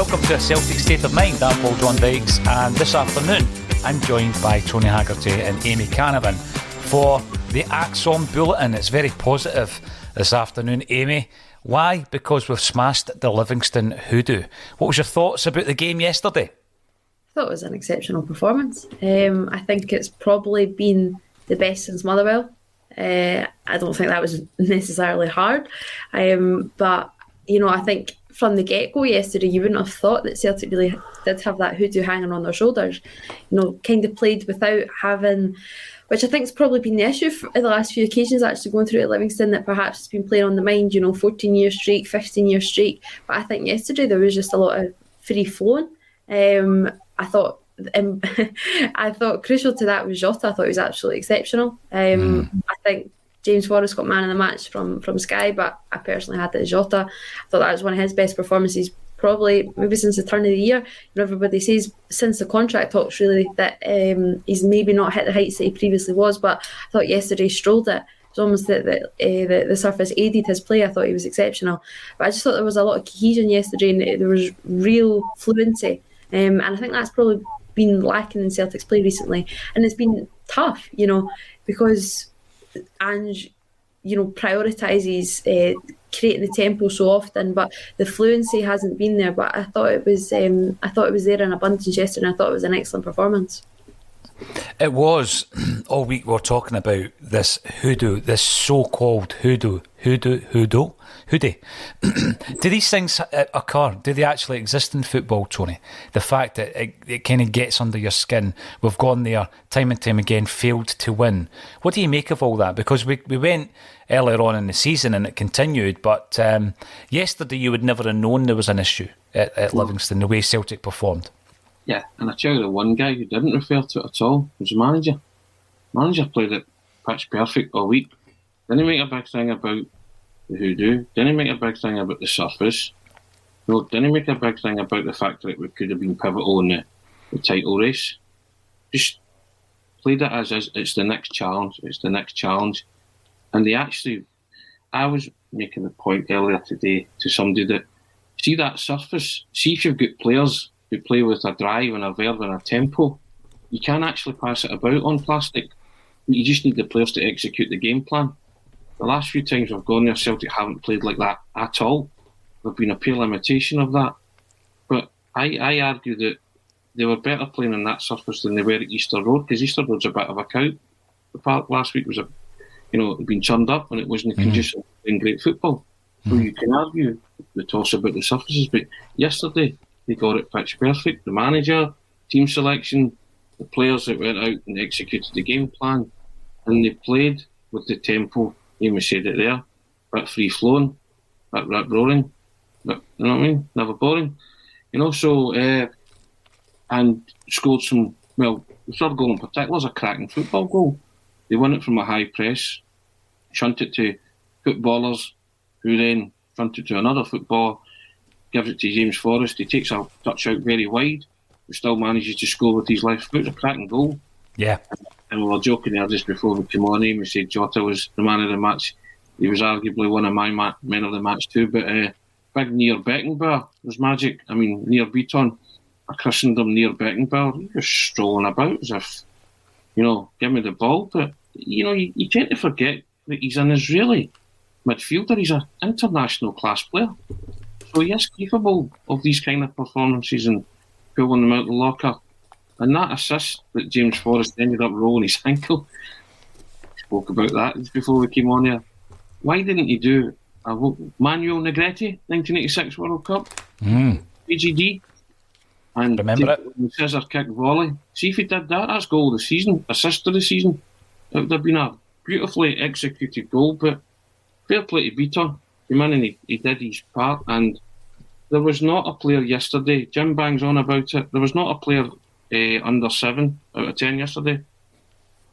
Welcome to Celtic State of Mind. I'm John Dykes, and this afternoon I'm joined by Tony Haggerty and Amy Canavan for the ACSOM Bulletin. It's very positive this afternoon, Amy. Why? Because we've smashed the Livingston hoodoo. What was your thoughts about the game yesterday? I thought it was an exceptional performance. I think it's probably been the best since Motherwell. I don't think that was necessarily hard. But, you know, I think from the get-go yesterday, you wouldn't have thought that Celtic really did have that hoodoo hanging on their shoulders. You know, kind of played without having, which I think has probably been the issue in the last few occasions, actually going through at Livingston, that perhaps it's been playing on the mind, 14-year streak, 15-year streak. But I think yesterday there was just a lot of free-flowing. I thought crucial to that was Jota. I thought he was absolutely exceptional. I think James Forrest got man of the match from Sky, but I personally had it as Jota. I thought that was one of his best performances, probably maybe since the turn of the year. Everybody says since the contract talks really that he's maybe not hit the heights that he previously was, but I thought yesterday strolled it. It was almost that the surface aided his play. I thought he was exceptional. But I just thought there was a lot of cohesion yesterday, and there was real fluency. And I think that's probably been lacking in Celtic's play recently. And it's been tough, because Ange, prioritises creating the tempo so often, but the fluency hasn't been there. But I thought it was there in abundance yesterday, and I thought it was an excellent performance. It was. All week we're talking about this hoodoo, this so-called hoodoo. Do these things occur? Do they actually exist in football, Tony? The fact that it kind of gets under your skin. We've gone there time and time again, failed to win. What do you make of all that? Because we went earlier on in the season and it continued, but yesterday you would never have known there was an issue at Livingston, the way Celtic performed. Yeah, and I tell you, the one guy who didn't refer to it at all was the manager. Manager played it pitch perfect all week. Didn't make a big thing about the hoodoo. Didn't make a big thing about the surface. No, didn't make a big thing about the fact that it could have been pivotal in the title race. Just played it as is. It's the next challenge. It's the next challenge. And I was making the point earlier today to somebody that, see that surface, see if you've got players who play with a drive and a verve and a tempo, you can actually pass it about on plastic. You just need the players to execute the game plan. The last few times we've gone there, Celtic haven't played like that at all. There've been a pale imitation of that. But I argue that they were better playing on that surface than they were at Easter Road, because Easter Road's a bit of a cow. The park last week was it'd been turned up and it wasn't conducive to playing great football. So you can argue the toss about the surfaces, but yesterday they got it pitch perfect. The manager, team selection, the players that went out and executed the game plan, and they played with the tempo. Amy said it there, bit free flowing, bit rip roaring, but you know what I mean, never boring. And scored some. Well, the third goal in particular is a cracking football goal. They won it from a high press, shunt it to footballers, who then shunt it to another footballer, gives it to James Forrest. He takes a touch out very wide, but still manages to score with his left foot. It's a cracking goal. Yeah. And we were joking there just before we came on. We said Jota was the man of the match. He was arguably one of my men of the match too. But big Near Beckenbauer was magic. I mean, Near Beaton, I christened him Near Beckenbauer. He was strolling about as if, give me the ball. But, you tend to forget that he's an Israeli midfielder. He's an international class player. So he is capable of these kind of performances and pulling them out of the locker. And that assist that James Forrest ended up rolling his ankle, spoke about that just before we came on here. Why didn't he do Manuel Negretti, 1986 World Cup, PGD, and remember it? Scissor kick volley? See if he did that, that's goal of the season, assist of the season. It would have been a beautifully executed goal, but fair play to Beaton. The man, and he did his part, and there was not a player yesterday, Jim bangs on about it, there was not a player under 7 out of 10 yesterday.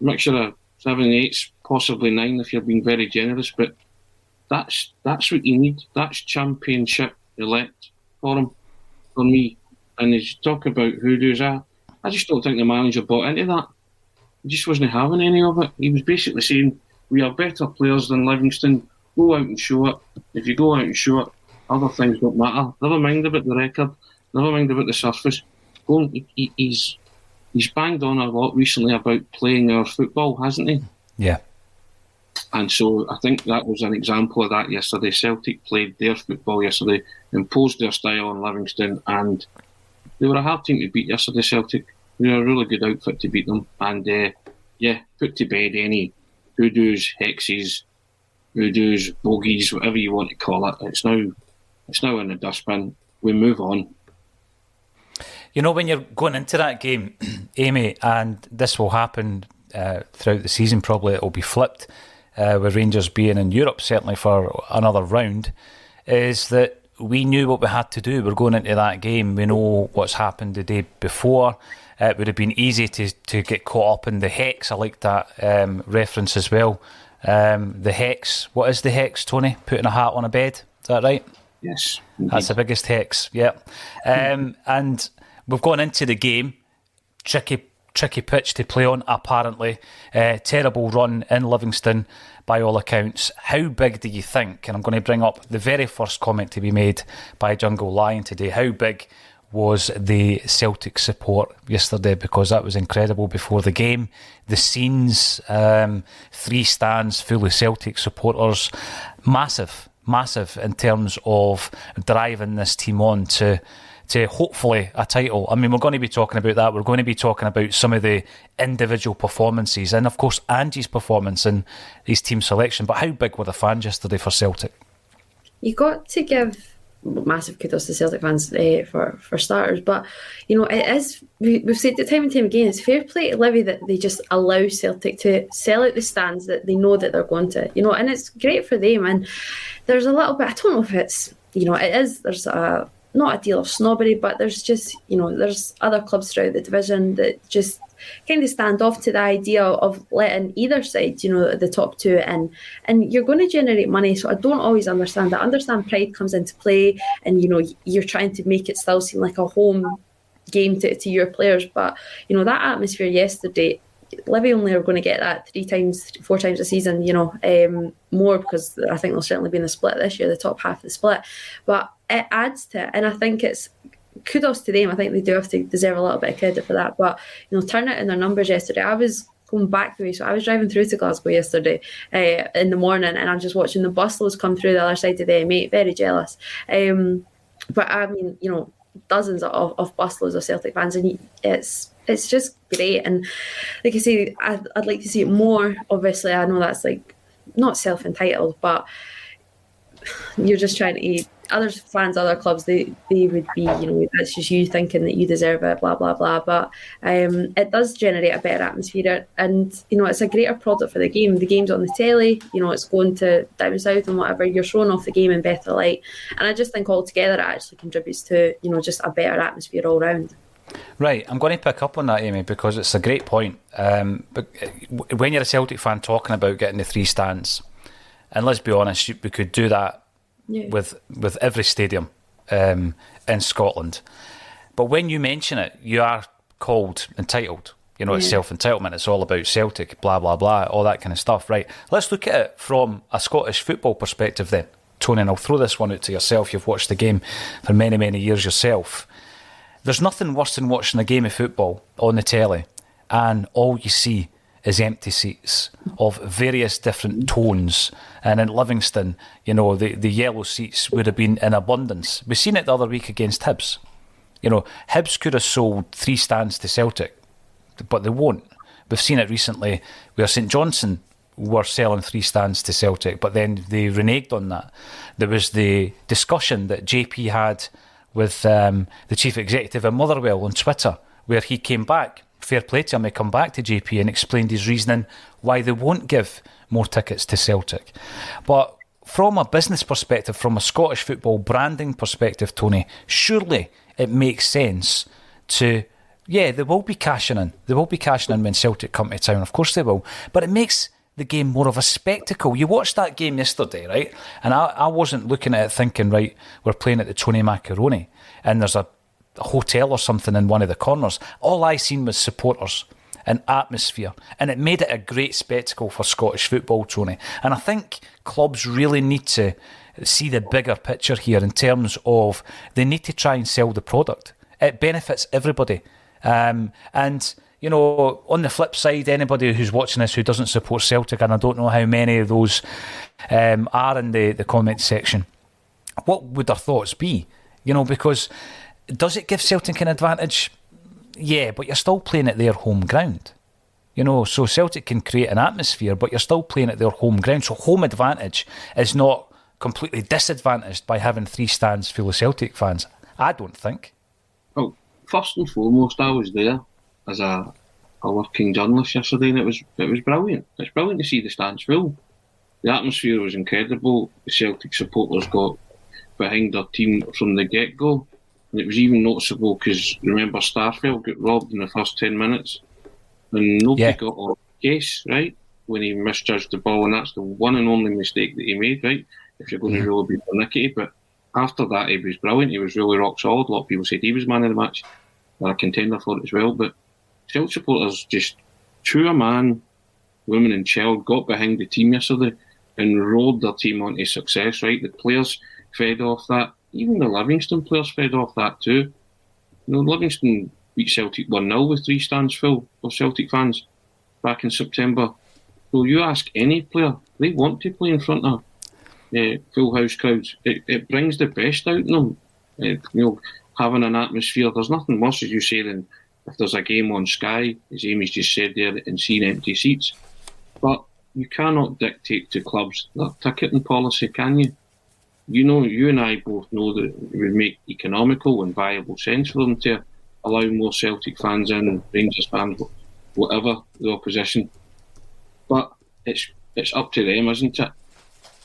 Mixture of 7 and 8, possibly 9 if you're being very generous, but that's what you need. That's championship elect for him, for me. And as you talk about hoodoos, I just don't think the manager bought into that. He just wasn't having any of it. He was basically saying, we are better players than Livingston, go out and show it. If you go out and show it, other things don't matter. Never mind about the record. Never mind about the surface. He's banged on a lot recently about playing our football, hasn't he? Yeah. And so I think that was an example of that yesterday. Celtic played their football yesterday, imposed their style on Livingston, and they were a hard team to beat yesterday, Celtic. They were a really good outfit to beat them. And, put to bed any hoodoos, hexes, hoodoos, bogies, whatever you want to call it. It's now in the dustbin. We move on. You know, when you're going into that game, Amy, and this will happen throughout the season, probably it will be flipped, with Rangers being in Europe, certainly for another round, is that we knew what we had to do. We're going into that game. We know what's happened the day before. It would have been easy to get caught up in the hex. I like that reference as well. The hex. What is the hex, Tony? Putting a hat on a bed. Is that right? Yes. That's the biggest hex, yeah. And we've gone into the game. Tricky pitch to play on, apparently. Terrible run in Livingston, by all accounts. How big do you think, and I'm going to bring up the very first comment to be made by Jungle Lion today, how big was the Celtic support yesterday? Because that was incredible before the game. The scenes, 3 stands full of Celtic supporters. Massive in terms of driving this team on to hopefully a title. I mean, we're going to be talking about that. We're going to be talking about some of the individual performances and, of course, Ange's performance in his team selection. But how big were the fans yesterday for Celtic? You got to give massive kudos to Celtic fans for starters. But, you know, it is, we've said it time and time again, it's fair play to Livy that they just allow Celtic to sell out the stands that they know that they're going to, you know, and it's great for them. And there's a little bit, I don't know if it's, you know, it is, there's not a deal of snobbery, but there's just, you know, there's other clubs throughout the division that just kind of stand off to the idea of letting either side, you know, the top two in, and you're going to generate money. So I don't always understand that. I understand pride comes into play, and, you know, you're trying to make it still seem like a home game to your players, but, you know, that atmosphere yesterday, Livy only are going to get that 4 times a season, you know, more, because I think there'll certainly be in the split this year, the top half of the split, but it adds to it, and I think it's kudos to them. I think they do have to deserve a little bit of credit for that. But, you know, turn it in their numbers yesterday. I was going back the way, so I was driving through to Glasgow yesterday in the morning, and I'm just watching the bus loads come through the other side of the M8. Very jealous. But I mean, you know, dozens of bus loads of Celtic fans, and it's just great. And like I say, I'd like to see it more. Obviously, I know that's like not self-entitled, but you're just trying to. Other fans, other clubs, they would be, you know, that's just you thinking that you deserve it, blah, blah, blah. But it does generate a better atmosphere, and, you know, it's a greater product for the game. The game's on the telly, you know, it's going to Diamond South and whatever. You're showing off the game in better light. And I just think altogether it actually contributes to, you know, just a better atmosphere all round. Right, I'm going to pick up on that, Amy, because it's a great point. But when you're a Celtic fan talking about getting the 3 stands, and let's be honest, we could do that with every stadium in Scotland. But when you mention it, you are called entitled. You know, it's self-entitlement. It's all about Celtic, blah, blah, blah, all that kind of stuff. Right, let's look at it from a Scottish football perspective then. Tony, and I'll throw this one out to yourself. You've watched the game for many, many years yourself. There's nothing worse than watching a game of football on the telly and all you see is empty seats of various different tones. And in Livingston, you know, the yellow seats would have been in abundance. We've seen it the other week against Hibs. You know, Hibs could have sold 3 stands to Celtic, but they won't. We've seen it recently where St Johnstone were selling 3 stands to Celtic, but then they reneged on that. There was the discussion that JP had with the chief executive of Motherwell on Twitter, where he came back, fair play to him, he come back to JP and explained his reasoning why they won't give more tickets to Celtic. But from a business perspective, from a Scottish football branding perspective, Tony, surely it makes sense to, they will be cashing in. They will be cashing in when Celtic come to town, of course they will. But it makes the game more of a spectacle. You watched that game yesterday, right? And I wasn't looking at it thinking, right, we're playing at the Tony Macaroni and there's a hotel or something in one of the corners. All I seen was supporters and atmosphere, and it made it a great spectacle for Scottish football, Tony. And I think clubs really need to see the bigger picture here in terms of they need to try and sell the product. It benefits everybody. And, you know, on the flip side, anybody who's watching this who doesn't support Celtic, and I don't know how many of those are in the comment section, what would their thoughts be? You know, because does it give Celtic an advantage? Yeah, but you're still playing at their home ground. You know, so Celtic can create an atmosphere, but you're still playing at their home ground. So home advantage is not completely disadvantaged by having 3 stands full of Celtic fans. I don't think. Well, first and foremost, I was there as a working journalist yesterday, and it was brilliant. It's brilliant to see the stands full. The atmosphere was incredible. The Celtic supporters got behind their team from the get-go. And it was even noticeable because, remember, Starfelt got robbed in the first 10 minutes and nobody got off case, right, when he misjudged the ball, and that's the one and only mistake that he made, right, if you're going to really be pernickety. But after that, he was brilliant. He was really rock solid. A lot of people said he was man of the match. They're a contender for it as well. But Celtic supporters, just true a man, women and child, got behind the team yesterday and rode their team onto success, right? The players fed off that. Even the Livingston players fed off that too. You know, Livingston beat Celtic 1-0 with 3 stands full of Celtic fans back in September. So you ask any player, they want to play in front of full house crowds. It brings the best out in them. You know, having an atmosphere, there's nothing worse, as you say, than if there's a game on Sky, as Amy's just said there, and seeing empty seats. But you cannot dictate to clubs their ticketing policy, can you? You know, you and I both know that it would make economical and viable sense for them to allow more Celtic fans in, Rangers fans, whatever the opposition. But it's up to them, isn't it?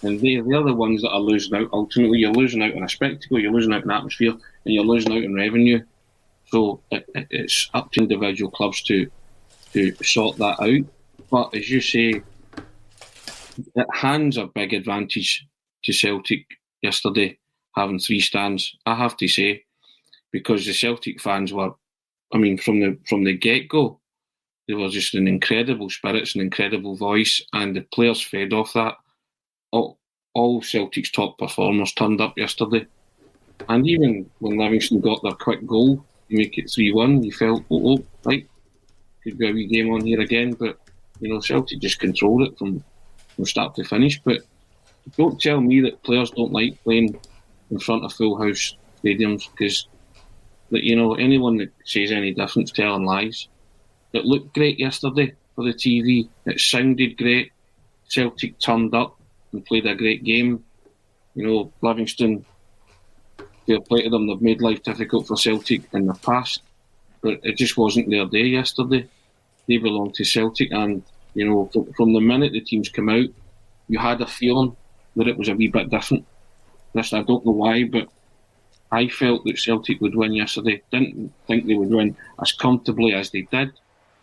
And they're the ones that are losing out. Ultimately, you're losing out on a spectacle, you're losing out on atmosphere, and you're losing out on revenue. So it's up to individual clubs to sort that out. But as you say, it hands a big advantage to Celtic yesterday, having 3 stands, I have to say, because the Celtic fans were, I mean, from the get-go, they were just an incredible spirits, an incredible voice, and the players fed off that. All Celtic's top performers turned up yesterday. And even when Livingston got their quick goal to make it 3-1, you felt, right, could be a wee game on here again. But, you know, Celtic just controlled it from start to finish. But don't tell me that players don't like playing in front of full house stadiums, because, you know, anyone that says any different is telling lies. It looked great yesterday for the TV. It sounded great. Celtic turned up and played a great game. You know, Livingston, fair play to them, they've made life difficult for Celtic in the past, but it just wasn't their day yesterday. They belong to Celtic, and, you know, from the minute the teams come out, you had a feeling that it was a wee bit different. I don't know why, but I felt that Celtic would win yesterday. Didn't think they would win as comfortably as they did,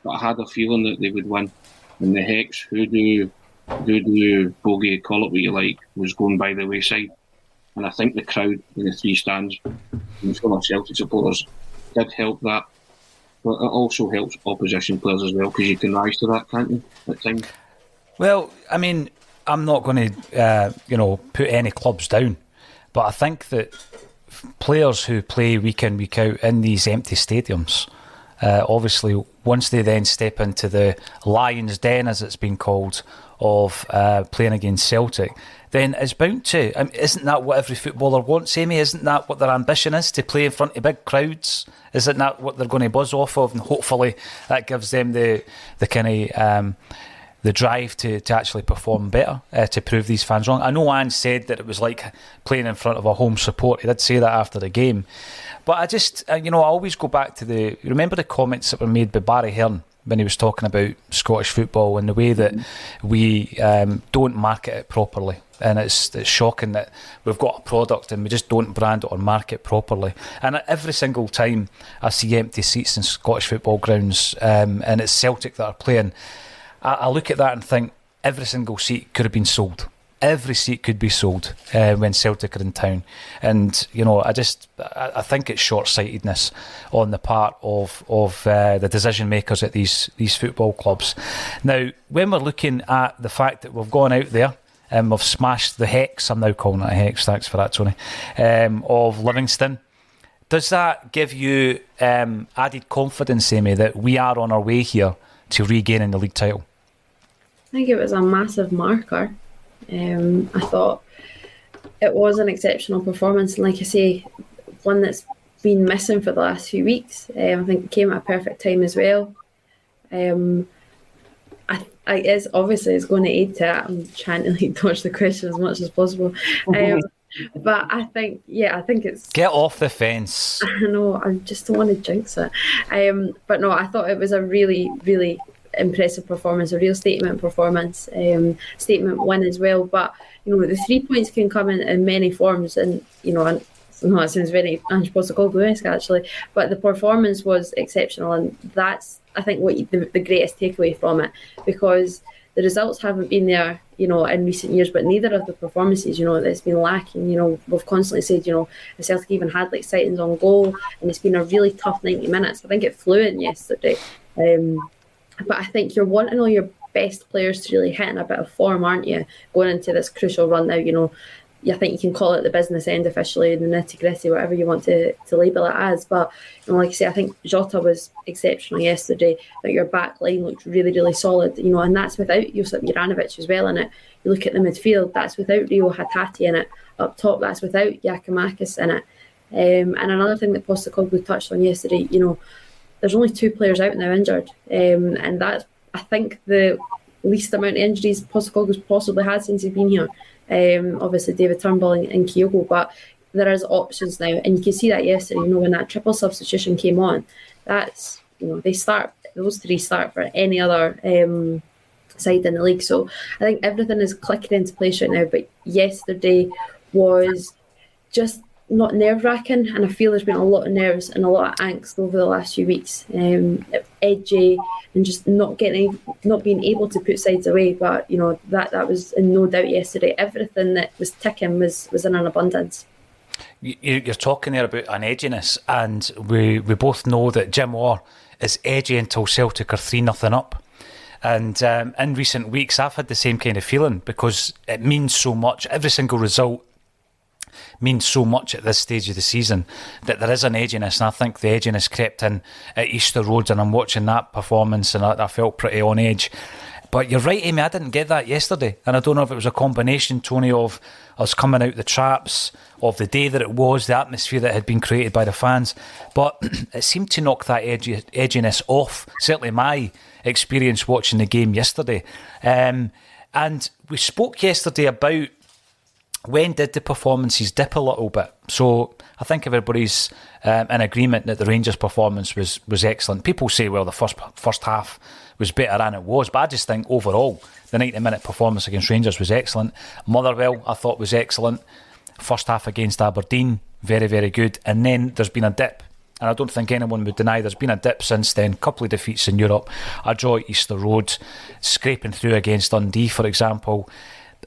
but I had a feeling that they would win. And the Hex, hoodoo, bogey, call it what you like, was going by the wayside. And I think the crowd in the 3 stands, and full of Celtic supporters, did help that. But it also helps opposition players as well, because you can rise to that, can't you, at times? Well, I mean, I'm not going to, put any clubs down, but I think that players who play week in, week out in these empty stadiums, obviously, once they then step into the lion's den, as it's been called, of playing against Celtic, then it's bound to. I mean, isn't that what every footballer wants, Amy? Isn't that what their ambition is, to play in front of big crowds? Isn't that what they're going to buzz off of? And hopefully that gives them the kind of the drive to actually perform better, to prove these fans wrong. I know Ange said that it was like playing in front of a home support. He did say that after the game. But I just, I always go back to remember the comments that were made by Barry Hearn when he was talking about Scottish football and the way that we don't market it properly. And it's shocking that we've got a product and we just don't brand it or market it properly. And every single time I see empty seats in Scottish football grounds, and it's Celtic that are playing, I look at that and think every single seat could have been sold. Every seat could be sold when Celtic are in town. And, I think it's short-sightedness on the part of the decision makers at these football clubs. Now, when we're looking at the fact that we've gone out there We've smashed the hex. I'm now calling it a hex. Thanks for that, Tony. Of Livingston. Does that give you added confidence, Amy, that we are on our way here to regaining the league title? I think it was a massive marker. I thought it was an exceptional performance, and like I say, one that's been missing for the last few weeks. I think it came at a perfect time as well. It's going to aid to it. I'm trying to dodge the question as much as possible. But I think it's... Get off the fence. I know, I just don't want to jinx it. But no, I thought it was a really, really impressive performance, a real statement performance, statement win as well. But, the 3 points can come in many forms, and, it sounds very Ange Postecoglou-esque actually, but the performance was exceptional, and that's, I think, what the greatest takeaway from it, because the results haven't been there, in recent years, but neither of the performances, that's been lacking. We've constantly said, the Celtic even had sightings on goal, and it's been a really tough 90 minutes. I think it flew in yesterday. But I think you're wanting all your best players to really hit in a bit of form, aren't you, going into this crucial run now? I think you can call it the business end officially, the nitty-gritty, whatever you want to label it as. But, like I say, I think Jota was exceptional yesterday. I think your back line looked really, really solid, and that's without Josip Juranovic as well in it. You look at the midfield, that's without Rio Hatate in it. Up top, that's without Giakoumakis in it. And another thing that Postecoglou touched on yesterday, there's only 2 players out now injured. And that's, I think, the least amount of injuries Postecoglou's possibly had since he's been here. Obviously David Turnbull and Kyogo, but there is options now, and you can see that yesterday. When that triple substitution came on, that's those 3 start for any other side in the league. So I think everything is clicking into place right now. But yesterday was just not nerve-wracking, and I feel there's been a lot of nerves and a lot of angst over the last few weeks. Edgy and just not being able to put sides away. But that was in no doubt yesterday. Everything that was ticking was in an abundance. You're talking there about an edginess, and we both know that Jim Orr is edgy until Celtic are 3-0 up. And in recent weeks, I've had the same kind of feeling, because it means so much. Every single result means so much at this stage of the season, that there is an edginess, and I think the edginess crept in at Easter Road, and I'm watching that performance and I felt pretty on edge. But you're right, Amy, I didn't get that yesterday, and I don't know if it was a combination, Tony, of us coming out the traps, of the day that it was, the atmosphere that had been created by the fans, but it seemed to knock that edginess off, certainly my experience watching the game yesterday. And we spoke yesterday about when did the performances dip a little bit. So I think everybody's in agreement that the Rangers performance was excellent. People say, well, the first half was better than it was, but I just think overall the 90-minute performance against Rangers was excellent. Motherwell, I thought, was excellent. First half against Aberdeen, very, very good. And then there's been a dip, and I don't think anyone would deny there's been a dip since then. Couple of defeats in Europe, a draw at Easter Road, scraping through against Dundee, for example.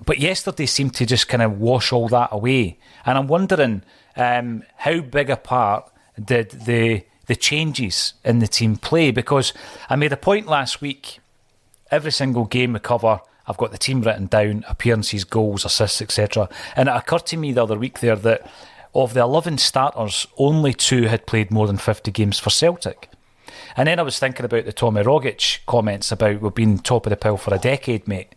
But yesterday seemed to just kind of wash all that away. And I'm wondering how big a part did the changes in the team play? Because I made a point last week, every single game we cover, I've got the team written down, appearances, goals, assists, etc. And it occurred to me the other week there that of the 11 starters, only 2 had played more than 50 games for Celtic. And then I was thinking about the Tommy Rogic comments about we've been top of the pile for a decade, mate,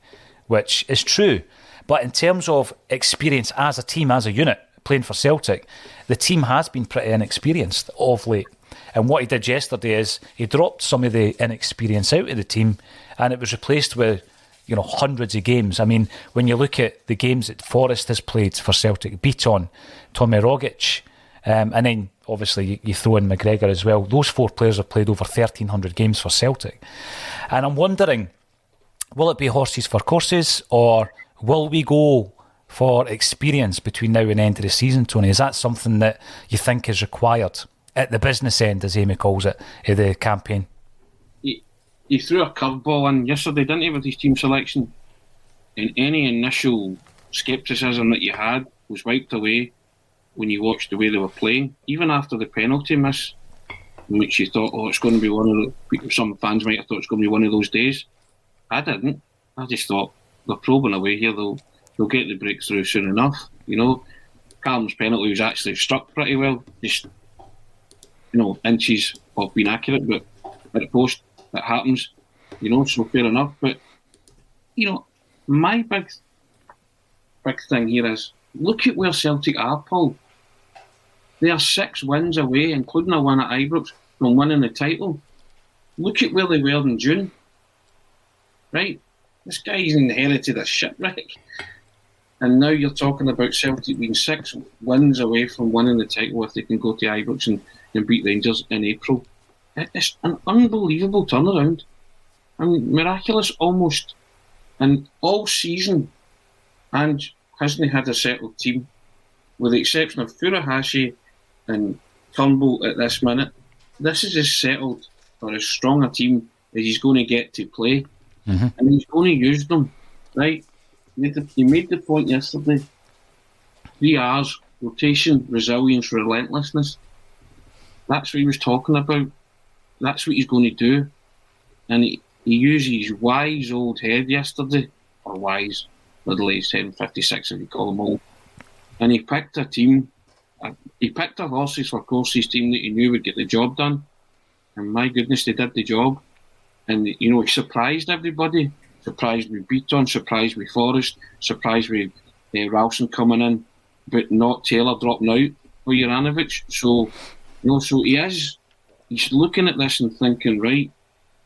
which is true. But in terms of experience as a team, as a unit, playing for Celtic, the team has been pretty inexperienced of late. And what he did yesterday is he dropped some of the inexperience out of the team, and it was replaced with, hundreds of games. I mean, when you look at the games that Forrest has played for Celtic, Beaton, Tommy Rogic, and then obviously you throw in McGregor as well. Those 4 players have played over 1,300 games for Celtic. And I'm wondering, will it be horses for courses, or will we go for experience between now and the end of the season, Tony? Is that something that you think is required at the business end, as Amy calls it, of the campaign? He threw a curveball in yesterday, didn't he, with his team selection? And any initial scepticism that you had was wiped away when you watched the way they were playing. Even after the penalty miss, in which you thought, it's going to be one of the... Some fans might have thought it's going to be one of those days. I didn't. I just thought, they're probing away here. they'll get the breakthrough soon enough. Callum's penalty was actually struck pretty well, just inches of being accurate, but at the post it happens. So fair enough. But my big thing here is, look at where Celtic are, Paul. They are 6 wins away, including a win at Ibrox, from winning the title. Look at where they were in June. Right? This guy's inherited a shipwreck. And now you're talking about Celtic being 6 wins away from winning the title if they can go to Ibrox and beat Rangers in April. It's an unbelievable turnaround. I mean, miraculous almost. And all season, Ange hasn't had a settled team, with the exception of Furuhashi and Turnbull at this minute. This is as settled or as strong a team as he's going to get to play. Mm-hmm. And he's going to use them, right? He made the point yesterday. 3 R's: rotation, resilience, relentlessness. That's what he was talking about. That's what he's going to do. And he used his wise old head yesterday, or wise, middle-aged head, 56 if you call them old. And he picked a team. He picked a horses for courses team that he knew would get the job done. And my goodness, they did the job. And, he surprised everybody. Surprised with Beaton, surprised with Forrest, surprised with Ralston coming in, but not Taylor dropping out for Juranovic. So, so he's looking at this and thinking, right,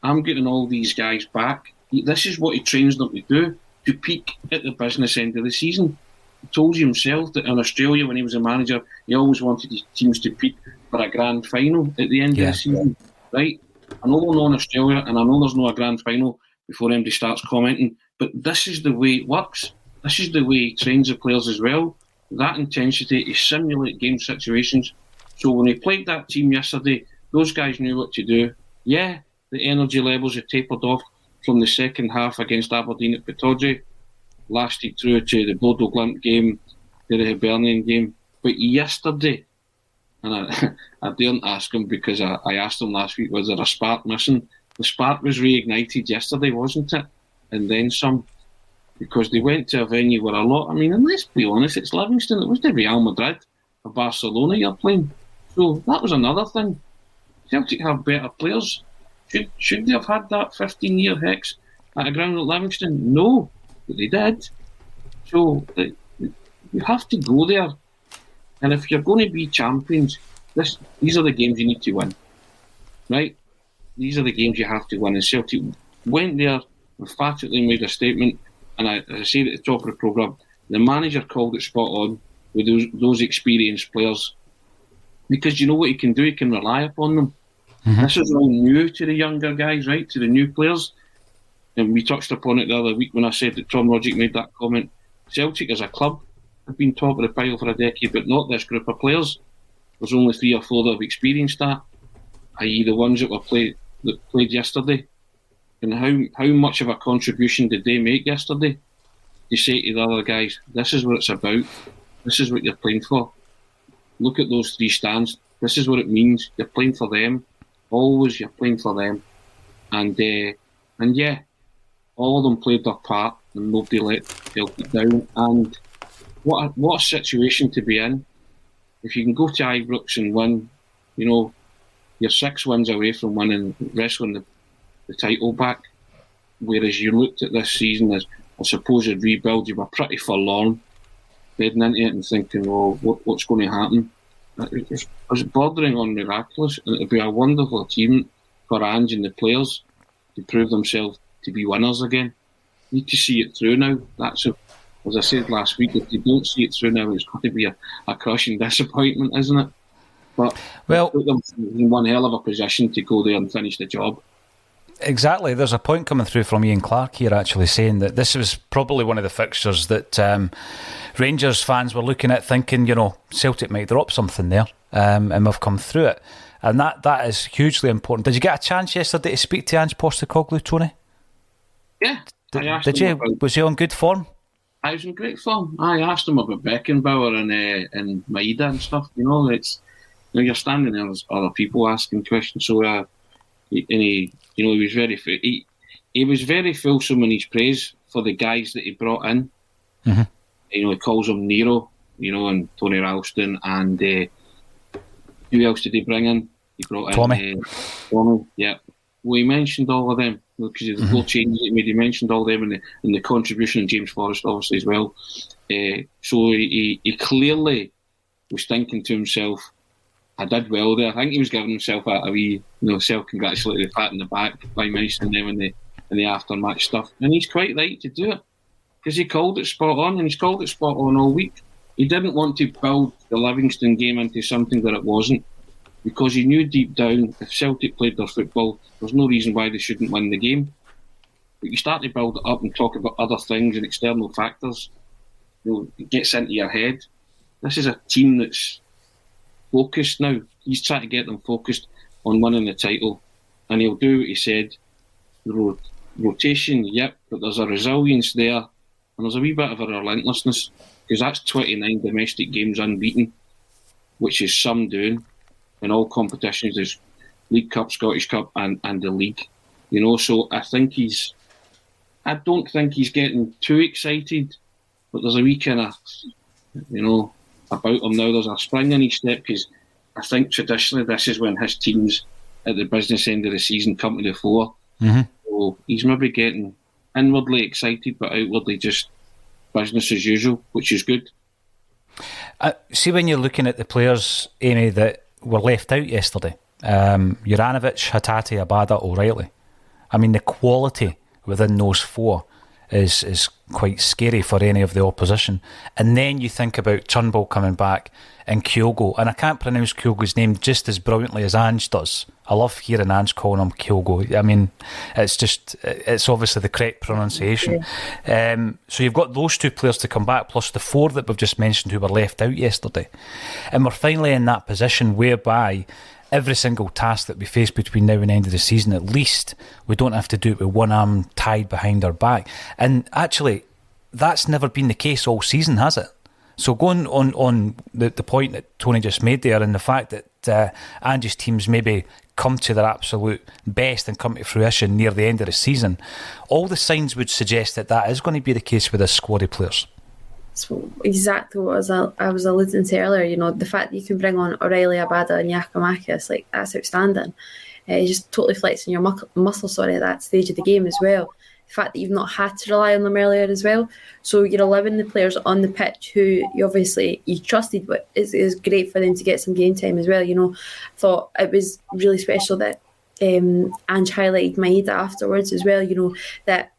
I'm getting all these guys back. This is what he trains them to do, to peak at the business end of the season. He told you himself that in Australia, when he was a manager, he always wanted his teams to peak for a grand final at the end of the season, right? I know we're not in Australia, and I know there's no a grand final before MD starts commenting, but this is the way it works. This is the way he trains the players as well. That intensity, to simulate game situations. So when he played that team yesterday, those guys knew what to do. Yeah, the energy levels had tapered off from the second half against Aberdeen at Pittodrie, lasted through to the Bodo Glimt game, to the Hibernian game. But yesterday, and I daren't ask him because I asked him last week, was there a spark missing? The spark was reignited yesterday, wasn't it? And then some, because they went to a venue where and let's be honest, it's Livingston. It was the Real Madrid or Barcelona you're playing. So that was another thing. Celtic have better players. Should they have had that 15-year hex at a ground at Livingston? No, but they did. So you have to go there. And if you're going to be champions, these are the games you need to win. Right? These are the games you have to win. And Celtic went there, emphatically made a statement, and as I said at the top of the programme, the manager called it spot on with those experienced players. Because you know what he can do? He can rely upon them. Mm-hmm. This is all new to the younger guys, right? To the new players. And we touched upon it the other week when I said that Tom Rodgick made that comment. Celtic as a club have been top of the pile for a decade, but not this group of players. There's only 3 or 4 that have experienced that, i.e. the ones that played yesterday. And how much of a contribution did they make yesterday? You say to the other guys, this is what it's about. This is what you're playing for. Look at those 3 stands. This is what it means. You're playing for them. Always you're playing for them. And yeah, all of them played their part and nobody let Celtic down. And what a situation to be in. If you can go to Ibrox and win, you're 6 wins away from wrestling the title back. Whereas you looked at this season as a supposed rebuild, you were pretty forlorn, heading into it and thinking, what's going to happen? It was bordering on miraculous, and it would be a wonderful achievement for Ange and the players to prove themselves to be winners again. Need to see it through now. As I said last week, if they don't see it through now, it's going to be a crushing disappointment, isn't it? But put them in one hell of a position to go there and finish the job. Exactly. There's a point coming through from Ian Clark here actually saying that this was probably one of the fixtures that Rangers fans were looking at thinking, Celtic might drop something there, and we've come through it. And that is hugely important. Did you get a chance yesterday to speak to Ange Postecoglou, Tony? Yeah. Did you? Was he on good form? I was in great form. I asked him about Beckenbauer and Maeda and stuff. You're standing there as other people asking questions. So, he was very he was very fulsome in his praise for the guys that he brought in. Mm-hmm. He calls him Nero, and Tony Ralston, and who else did he bring in? He brought in Tommy. Yeah. Well, he mentioned all of them because of the four changes he made. He mentioned all of them and the contribution of James Forrest, obviously, as well. So he clearly was thinking to himself, I did well there. I think he was giving himself a wee, self-congratulatory pat in the back by mentioning them in the after-match stuff. And he's quite right to do it because he called it spot on, and he's called it spot on all week. He didn't want to build the Livingston game into something that it wasn't, because he knew deep down if Celtic played their football, there's no reason why they shouldn't win the game. But you start to build it up and talk about other things and external factors, it gets into your head. This is a team that's focused now. He's trying to get them focused on winning the title, and he'll do what he said. The rotation, yep, but there's a resilience there, and there's a wee bit of a relentlessness, because that's 29 domestic games unbeaten, which is some doing in all competitions. There's League Cup, Scottish Cup, and the league. So I don't think he's getting too excited, but there's a wee kind of, about him now. There's a spring in his step, because I think traditionally this is when his teams at the business end of the season come to the fore. Mm-hmm. So he's maybe getting inwardly excited, but outwardly just business as usual, which is good. See, when you're looking at the players, Amy, that were left out yesterday, Juranovic, Hatate, Abada, O'Reilly. I mean, the quality within those four is quite scary for any of the opposition. And then you think about Turnbull coming back and Kyogo, and I can't pronounce Kyogo's name just as brilliantly as Ange does. I love hearing Ange calling him Kyogo. I mean, it's obviously the correct pronunciation. Yeah. So you've got those two players to come back, plus the four that we've just mentioned who were left out yesterday. And we're finally in that position whereby every single task that we face between now and the end of the season, at least we don't have to do it with one arm tied behind our back. And actually, that's never been the case all season, has it? So going on the point that Tony just made there, and the fact that Ange's teams maybe come to their absolute best and come to fruition near the end of the season, all the signs would suggest that is going to be the case with this squad of players. So exactly what I was alluding to earlier, the fact that you can bring on O'Reilly, Abada and Giacomakis, that's outstanding. It just totally flexing your muscles at that stage of the game as well. The fact that you've not had to rely on them earlier as well. So you're allowing the players on the pitch who you trusted, but it's great for them to get some game time as well. I thought it was really special that Ange highlighted Maeda afterwards as well, that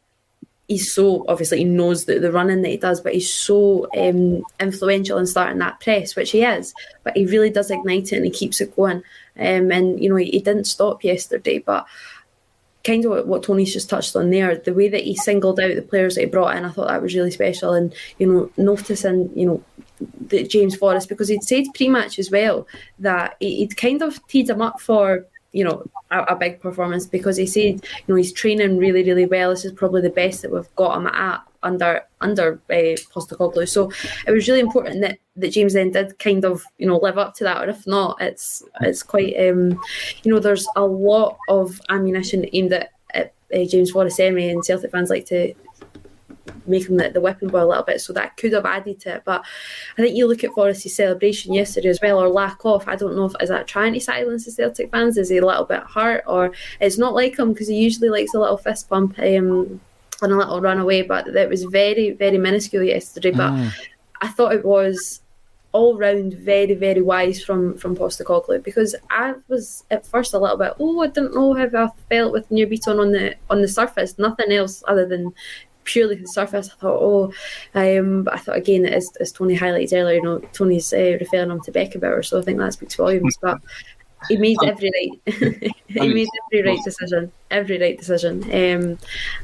he's so, obviously he knows the running that he does, but he's so influential in starting that press, which he is, but he really does ignite it and he keeps it going. And he didn't stop yesterday, but kind of what Tony's just touched on there, the way that he singled out the players that he brought in, I thought that was really special. And noticing the James Forrest, because he'd said pre-match as well that he'd kind of teed him up for a big performance, because he said he's training really, really well. This is probably the best that we've got him at under Postecoglou. So it was really important that James then did kind of live up to that, or if not, it's quite there's a lot of ammunition aimed at James Forrest anyway, and Celtic fans like to make him the whipping boy a little bit, so that could have added to it. But I think you look at Forrest's celebration yesterday as well, or lack of, I don't know if is that trying to silence the Celtic fans, is he a little bit hurt, or it's not like him, because he usually likes a little fist bump and a little run away, but that was very, very minuscule yesterday. But I thought it was all round very, very wise from Postecoglou, because I was at first a little bit, I didn't know how I felt with New Beaton on the surface, nothing else other than purely the surface. I thought, but I thought again, as Tony highlighted earlier, Tony's referring him to Beckenbauer, so I think that speaks volumes. But he made every right decision.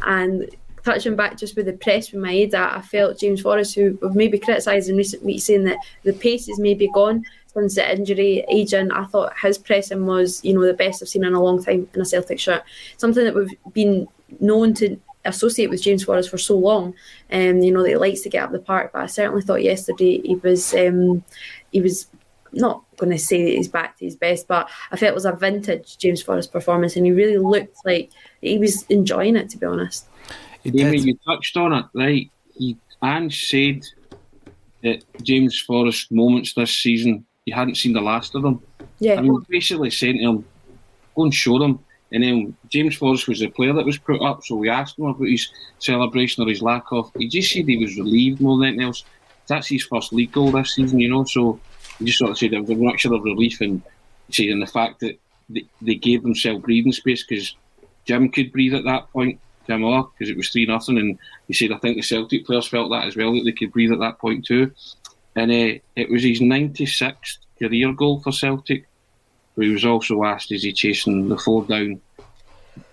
And touching back just with the press with Maeda, I felt James Forrest, who we've maybe criticised in recent weeks, saying that the pace is maybe gone since the injury aging. I thought his pressing was, the best I've seen in a long time in a Celtic shirt. Something that we've been known to associate with James Forrest for so long, that he likes to get up the park. But I certainly thought yesterday he was not going to say that he's back to his best, but I felt it was a vintage James Forrest performance, and he really looked like he was enjoying it, to be honest. Amy, you touched on it, right? Ange said at James Forrest moments this season, you hadn't seen the last of them. Yeah. I mean, basically saying to him, go and show them. And then James Forrest was the player that was put up, so we asked him about his celebration or his lack of. He just said he was relieved more than anything else. That's his first league goal this season, so he just sort of said there was a mixture of relief and saying the fact that they gave themselves breathing space because Jim could breathe at that point, Jim Orr, because it was 3-0, and he said I think the Celtic players felt that as well, that they could breathe at that point too. And it was his 96th career goal for Celtic. But he was also asked, is he chasing the 4 down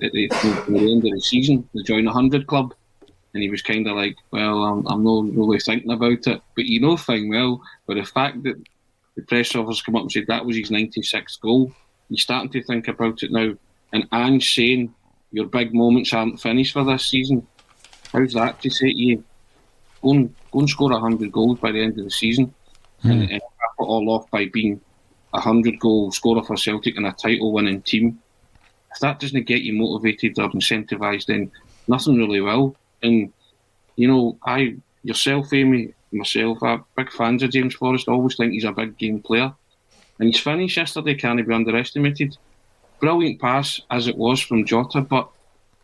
at the end of the season to join the 100 club? And he was kind of like, well, I'm not really thinking about it. But you know fine well, but the fact that the press officers come up and said that was his 96th goal, he's starting to think about it now. And Ange saying, your big moments aren't finished for this season. How's that to say to you? Go and score 100 goals by the end of the season and cap it all off by being a 100-goal scorer for Celtic and a title-winning team. If that doesn't get you motivated or incentivised, then nothing really will. And, yourself, Amy, myself, are big fans of James Forrest. I always think he's a big game player. And his finish yesterday can't be underestimated. Brilliant pass, as it was from Jota, but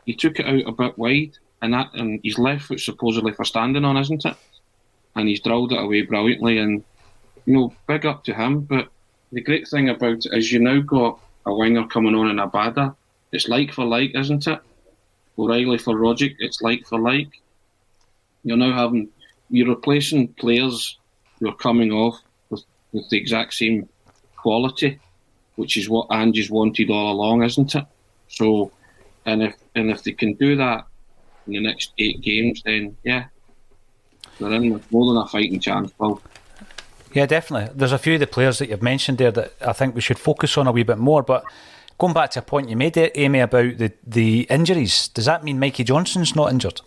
he took it out a bit wide, and his left foot supposedly for standing on, isn't it? And he's drilled it away brilliantly, and, big up to him. But the great thing about it is you now got a winger coming on in Abada. It's like for like, isn't it? O'Reilly for Rogic, it's like for like. You're replacing players who are coming off with the exact same quality, which is what Ange's wanted all along, isn't it? So, and if they can do that in the next 8 games, then yeah, they're in with more than a fighting chance, Paul. Yeah, definitely. There's a few of the players that you've mentioned there that I think we should focus on a wee bit more, but going back to a point you made, Amy, about the injuries, does that mean Mikey Johnson's not injured?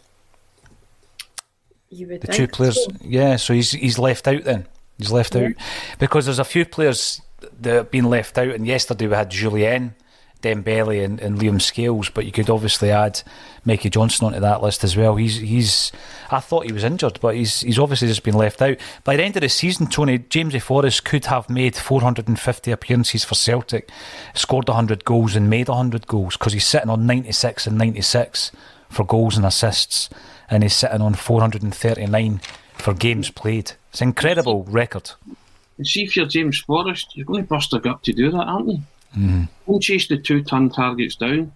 You would the think 2 players, so. Yeah, so he's left out then. He's left out because there's a few players that have been left out, and yesterday we had Julien, Dembele and Liam Scales, but you could obviously add Mikey Johnson onto that list as well. He's I thought he was injured, but he's obviously just been left out. By the end of the season, Tony, Jamesy Forrest could have made 450 appearances for Celtic, scored 100 goals and made 100 goals, because he's sitting on 96 and 96 for goals and assists, and he's sitting on 439 for games played. It's an incredible record. And see, if you're James Forrest, you're going to bust a gut to do that, aren't you? Mm-hmm. Go and chase the 2-ton targets down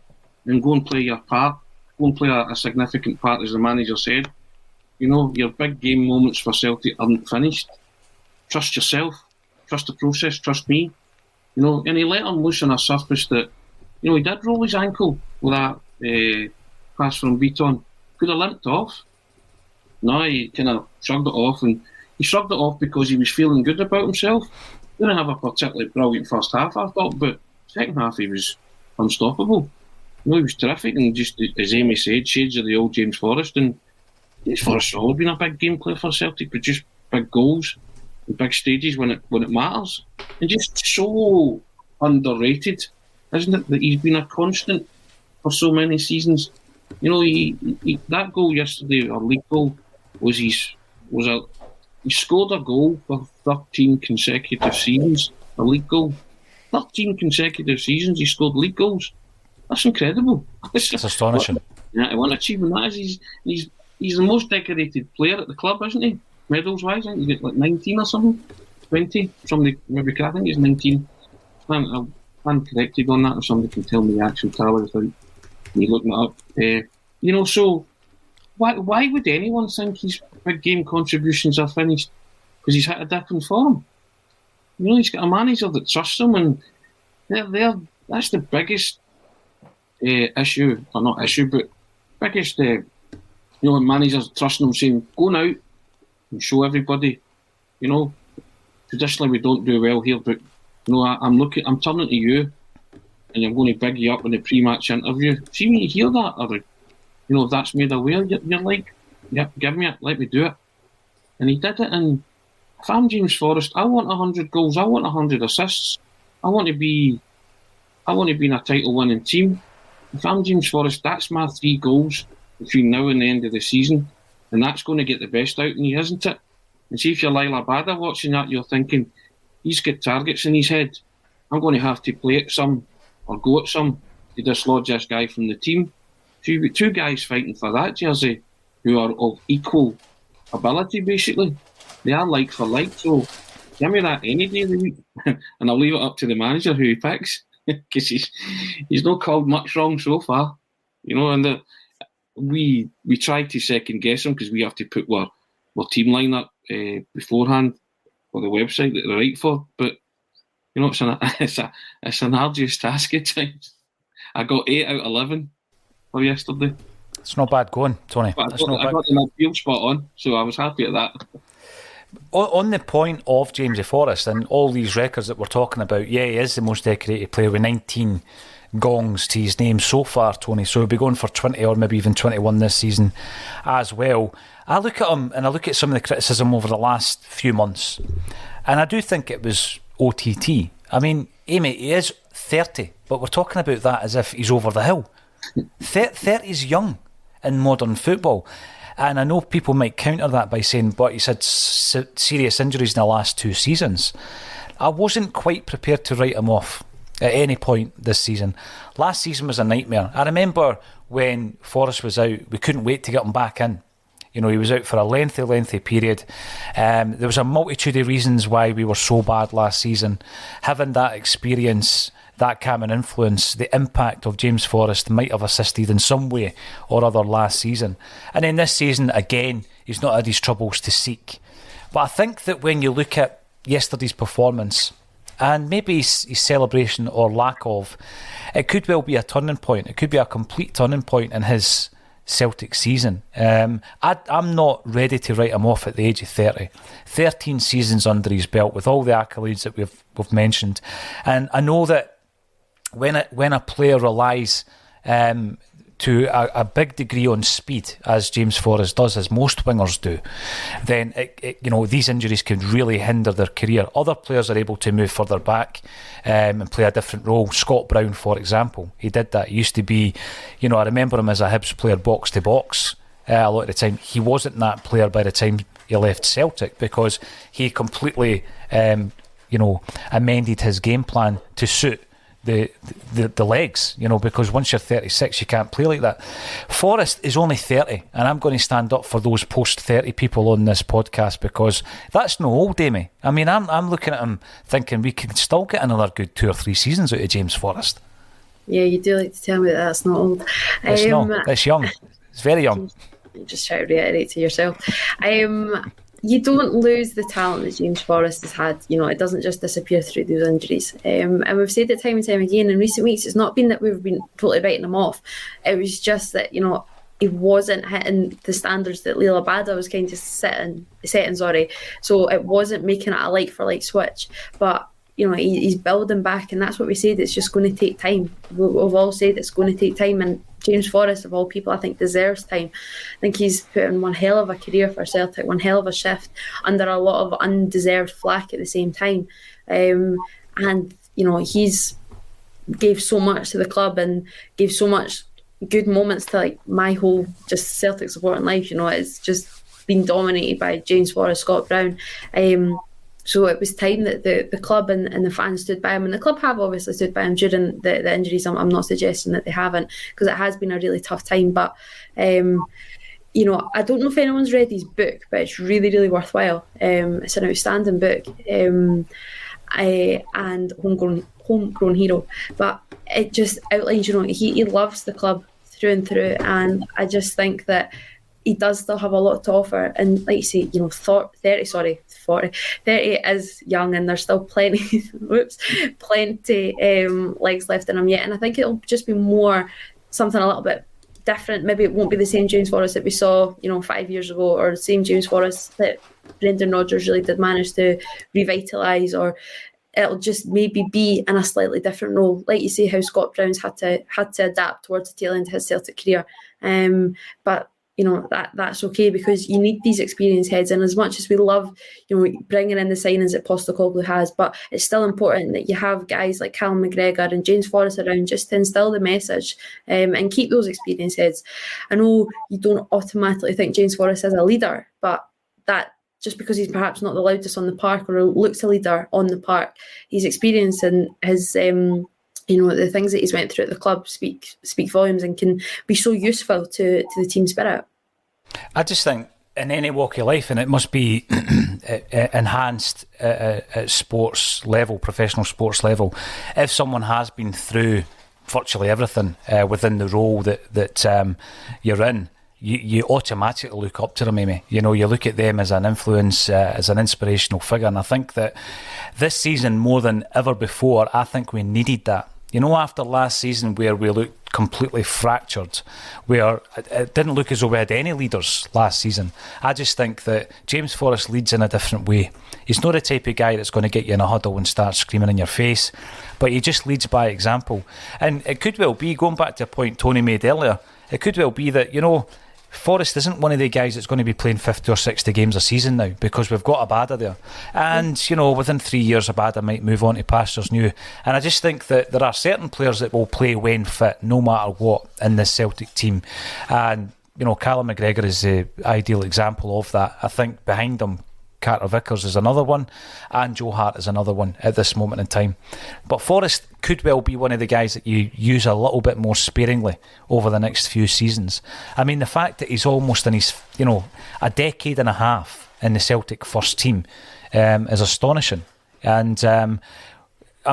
and go and play your part. Go and play a significant part, as the manager said. Your big game moments for Celtic aren't finished. Trust yourself. Trust the process. Trust me. And he let him loose on a surface that, he did roll his ankle with that pass from Beaton. Could have limped off. No, he kind of shrugged it off, and he shrugged it off because he was feeling good about himself. He didn't have a particularly brilliant first half, I thought, but second half he was unstoppable. He was terrific, and just as Amy said, shades of the old James Forrest. And James Forrest has always been a big game player for Celtic, but just big goals and big stages when it matters, and just so underrated, isn't it? That he's been a constant for so many seasons. He that goal yesterday, or league goal, he scored a goal for 13 consecutive seasons, a league goal. 13 consecutive seasons he scored league goals. That's incredible. It's astonishing. What an achievement that is. He's the most decorated player at the club, isn't he? Medals wise, I think he's got like 19 or something, 20. Somebody maybe I think he's 19. I'm corrected on that, or somebody can tell me the actual tally without me looking it up. So why would anyone think his big game contributions are finished? Because he's hit a dip in form. He's got a manager that trusts him, and that's the biggest issue, or not issue, but biggest, managers trusting him, saying, go out and show everybody. Traditionally we don't do well here, but I'm turning to you, and I'm going to big you up in the pre-match interview. See, when you hear that, or if that's made aware, you're like, yep, give me it, let me do it. And he did it. And if I'm James Forrest, I want 100 goals, I want 100 assists, I want to be in a title-winning team. If I'm James Forrest, that's my 3 goals between now and the end of the season, and that's going to get the best out of me, isn't it? And see if you're Lila Bada watching that, you're thinking, he's got targets in his head. I'm going to have to play at some or go at some to dislodge this guy from the team. So you've got two guys fighting for that jersey who are of equal ability, basically. They are like for like, so give me that any day of the week. And I'll leave it up to the manager who he picks, because he's not called much wrong so far. And we try to second guess him because we have to put our team lineup beforehand for the website that they're right for. But it's an arduous task at times. I got 8 out of 11 for yesterday. It's not bad going, Tony. I got the field spot on, so I was happy at that. On the point of Jamesy Forrest and all these records that we're talking about, he is the most decorated player with 19 gongs to his name so far, Tony. So he'll be going for 20 or maybe even 21 this season as well. I look at him and I look at some of the criticism over the last few months, and I do think it was OTT. I mean, Amy, he is 30, but we're talking about that as if he's over the hill. 30 is young in modern football. And I know people might counter that by saying, but he's had serious injuries in the last 2 seasons. I wasn't quite prepared to write him off at any point this season. Last season was a nightmare. I remember when Forrest was out, we couldn't wait to get him back in. He was out for a lengthy period. There was a multitude of reasons why we were so bad last season. Having that experience, that common influence, the impact of James Forrest might have assisted in some way or other last season. And then this season, again, he's not had his troubles to seek. But I think that when you look at yesterday's performance, and maybe his celebration or lack of, it could well be a turning point. It could be a complete turning point in his Celtic season. I'm not ready to write him off at the age of 30. 13 seasons under his belt with all the accolades that we've mentioned. And I know that when a player relies to a big degree on speed, as James Forrest does, as most wingers do, then these injuries can really hinder their career. Other players are able to move further back and play a different role. Scott Brown, for example, he did that. He used to be, I remember him as a Hibs player box to box a lot of the time. He wasn't that player by the time he left Celtic because he completely, amended his game plan to suit the legs, because once you're 36 you can't play like that. Forrest is only 30, and I'm going to stand up for those post 30 people on this podcast because that's no old, Amy. I mean, I'm looking at him thinking we can still get another good 2 or 3 seasons out of James Forrest. Yeah, you do like to tell me that's not old. It's not. It's young. It's very young. Just try to reiterate to yourself. You don't lose the talent that James Forrest has had. It doesn't just disappear through those injuries. And we've said it time and time again in recent weeks. It's not been that we've been totally writing him off. It was just that, he wasn't hitting the standards that Lila Bada was kind of setting. So it wasn't making it a like-for-like switch. But, he's building back, and that's what we said. It's just going to take time. We've all said it's going to take time, and James Forrest, of all people, I think deserves time. I think he's put in one hell of a career for Celtic, one hell of a shift under a lot of undeserved flack at the same time. And, he's gave so much to the club and gave so much good moments to my whole just Celtic supporting life. It's just been dominated by James Forrest, Scott Brown. So it was time that the club and the fans stood by him, and the club have obviously stood by him during the injuries. I'm not suggesting that they haven't, because it has been a really tough time. But I don't know if anyone's read his book, but it's really, really worthwhile. It's an outstanding book, and homegrown hero. But it just outlines, he loves the club through and through, and I just think that he does still have a lot to offer. And like you say, 30 is young, and there's still plenty legs left in him yet. And I think it'll just be more something a little bit different. Maybe it won't be the same James Forrest that we saw 5 years ago, or the same James Forrest that Brendan Rodgers really did manage to revitalise, or it'll just maybe be in a slightly different role. Like you say, how Scott Brown's had to adapt towards the tail end of his Celtic career. But that's okay, because you need these experienced heads. And as much as we love, bringing in the signings that Postecoglou has, but it's still important that you have guys like Callum McGregor and James Forrest around just to instill the message and keep those experienced heads. I know you don't automatically think James Forrest is a leader, but that just because he's perhaps not the loudest on the park or looks a leader on the park, his experience and his the things that he's went through at the club speak volumes and can be so useful to the team spirit. I just think in any walk of life, and it must be enhanced at sports level, professional sports level, if someone has been through virtually everything within the role that you're in, you automatically look up to them, Amy. You look at them as an influence, as an inspirational figure. And I think that this season, more than ever before, I think we needed that. After last season where we looked completely fractured, where it didn't look as though we had any leaders last season, I just think that James Forrest leads in a different way. He's not the type of guy that's going to get you in a huddle and start screaming in your face, but he just leads by example. And it could well be, going back to a point Tony made earlier, it could well be that, Forrest isn't one of the guys that's going to be playing 50 or 60 games a season now, because we've got Abada there. And, within 3 years, Abada might move on to pastures new. And I just think that there are certain players that will play when fit, no matter what, in this Celtic team. And, Callum McGregor is the ideal example of that. I think behind him, Carter Vickers is another one, and Joe Hart is another one at this moment in time. But Forrest could well be one of the guys that you use a little bit more sparingly over the next few seasons. I mean, the fact that he's almost in his, a decade and a half in the Celtic first team is astonishing. And I'm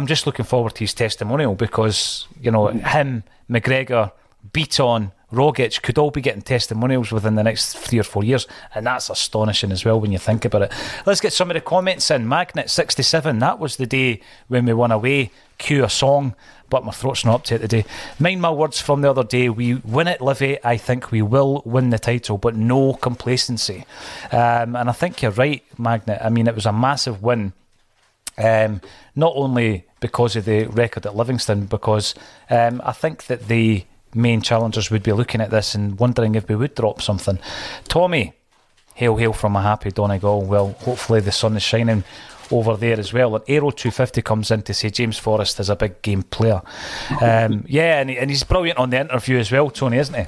just looking forward to his testimonial, because, him, McGregor, Beaton, Rogic could all be getting testimonials within the next 3 or 4 years, and that's astonishing as well when you think about it. Let's get some of the comments in. Magnet67, that was the day when we won away. Cue a song, but my throat's not up to it today. Mind my words from the other day, we win it, Livy. I think we will win the title, but no complacency. And I think you're right, Magnet. I mean, it was a massive win, not only because of the record at Livingston, because I think that the main challengers would be looking at this and wondering if we would drop something. Tommy, hail from a happy Donegal. Well, hopefully the sun is shining over there as well. And Aero 250 comes in to say James Forrest is a big game player. And he's brilliant on the interview as well, Tony, isn't he?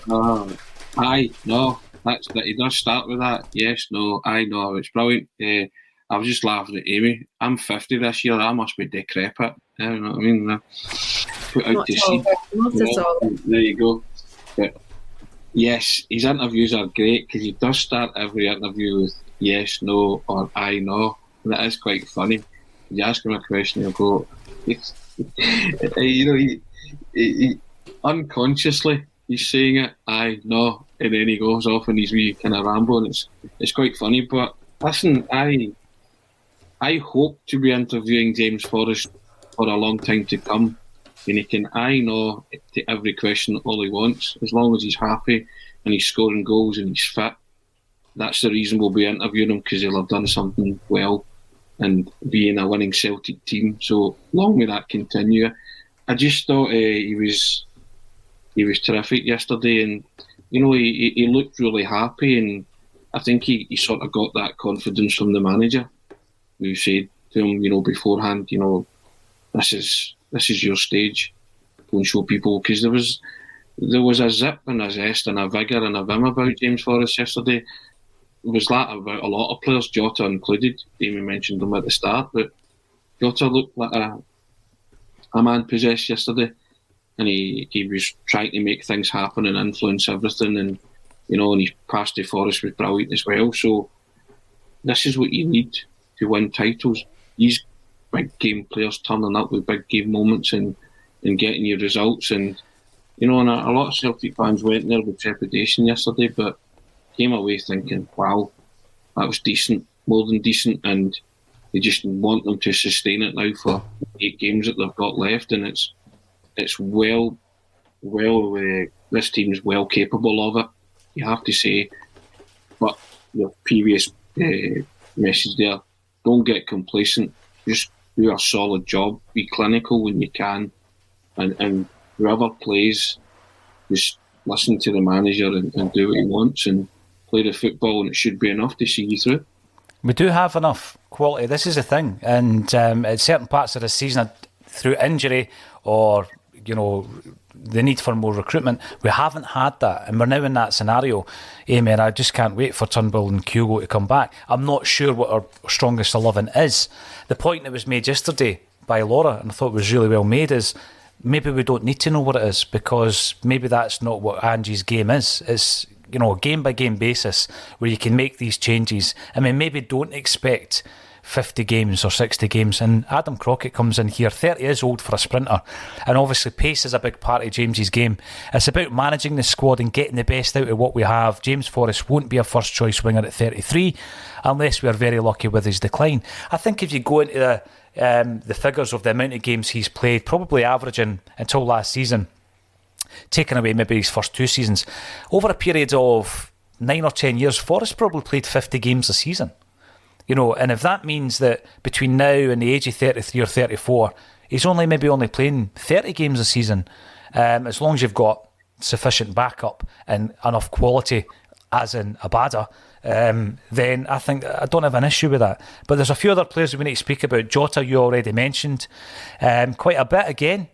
Aye, no, that's that. He does start with that. Yes, no, I know, it's brilliant. I was just laughing at Amy. I'm 50 this year. I must be decrepit. You know what I mean? Put out to sea. There you go. But yes, his interviews are great, because he does start every interview with yes, no, or I know. And that is quite funny. You ask him a question, he'll go, he unconsciously he's saying it, I know, and then he goes off and he's wee kind of rambling. It's quite funny. But listen, I hope to be interviewing James Forrest for a long time to come, and he can know to every question all he wants, as long as he's happy and he's scoring goals and he's fit. That's the reason we'll be interviewing him, because he'll have done something well and be in a winning Celtic team. So long may that continue. I just thought he was terrific yesterday, and he looked really happy, and I think he sort of got that confidence from the manager, who said to him, beforehand, this is your stage. Go and show people, because there was a zip and a zest and a vigour and a vim about James Forrest yesterday. It was that about a lot of players, Jota included. Amy mentioned him at the start, but Jota looked like a man possessed yesterday, and he was trying to make things happen and influence everything, and and his pass to Forrest was brilliant as well. So this is what you need to win titles. These big game players turning up with big game moments and getting you results. And and a lot of Celtic fans went there with trepidation yesterday, but came away thinking, wow, that was decent, more than decent, and they just want them to sustain it now for 8 games that they've got left, and it's this team's well capable of it, you have to say. But the previous message there, don't get complacent, just do a solid job, be clinical when you can, and whoever plays, just listen to the manager and do what he wants and play the football, and it should be enough to see you through. We do have enough quality. This is the thing. And at certain parts of the season, through injury or the need for more recruitment. We haven't had that, and we're now in that scenario, Amy, and I just can't wait for Turnbull and Kyogo to come back. I'm not sure what our strongest 11 is. The point that was made yesterday by Laura, and I thought was really well made, is maybe we don't need to know what it is, because maybe that's not what Ange's game is. It's, a game-by-game basis where you can make these changes. I mean, maybe don't expect 50 games or 60 games. And Adam Crockett comes in here. 30 is old for a sprinter. And obviously pace is a big part of James's game. It's about managing the squad and getting the best out of what we have. James Forrest won't be a first choice winger at 33 unless we are very lucky with his decline. I think if you go into the figures of the amount of games he's played, probably averaging until last season, taking away maybe his first 2 seasons, over a period of 9 or 10 years, Forrest probably played 50 games a season. And if that means that between now and the age of 33 or 34, he's only playing 30 games a season, as long as you've got sufficient backup and enough quality, as in Abada, then I think I don't have an issue with that. But there's a few other players we need to speak about. Jota, you already mentioned. Quite a bit again.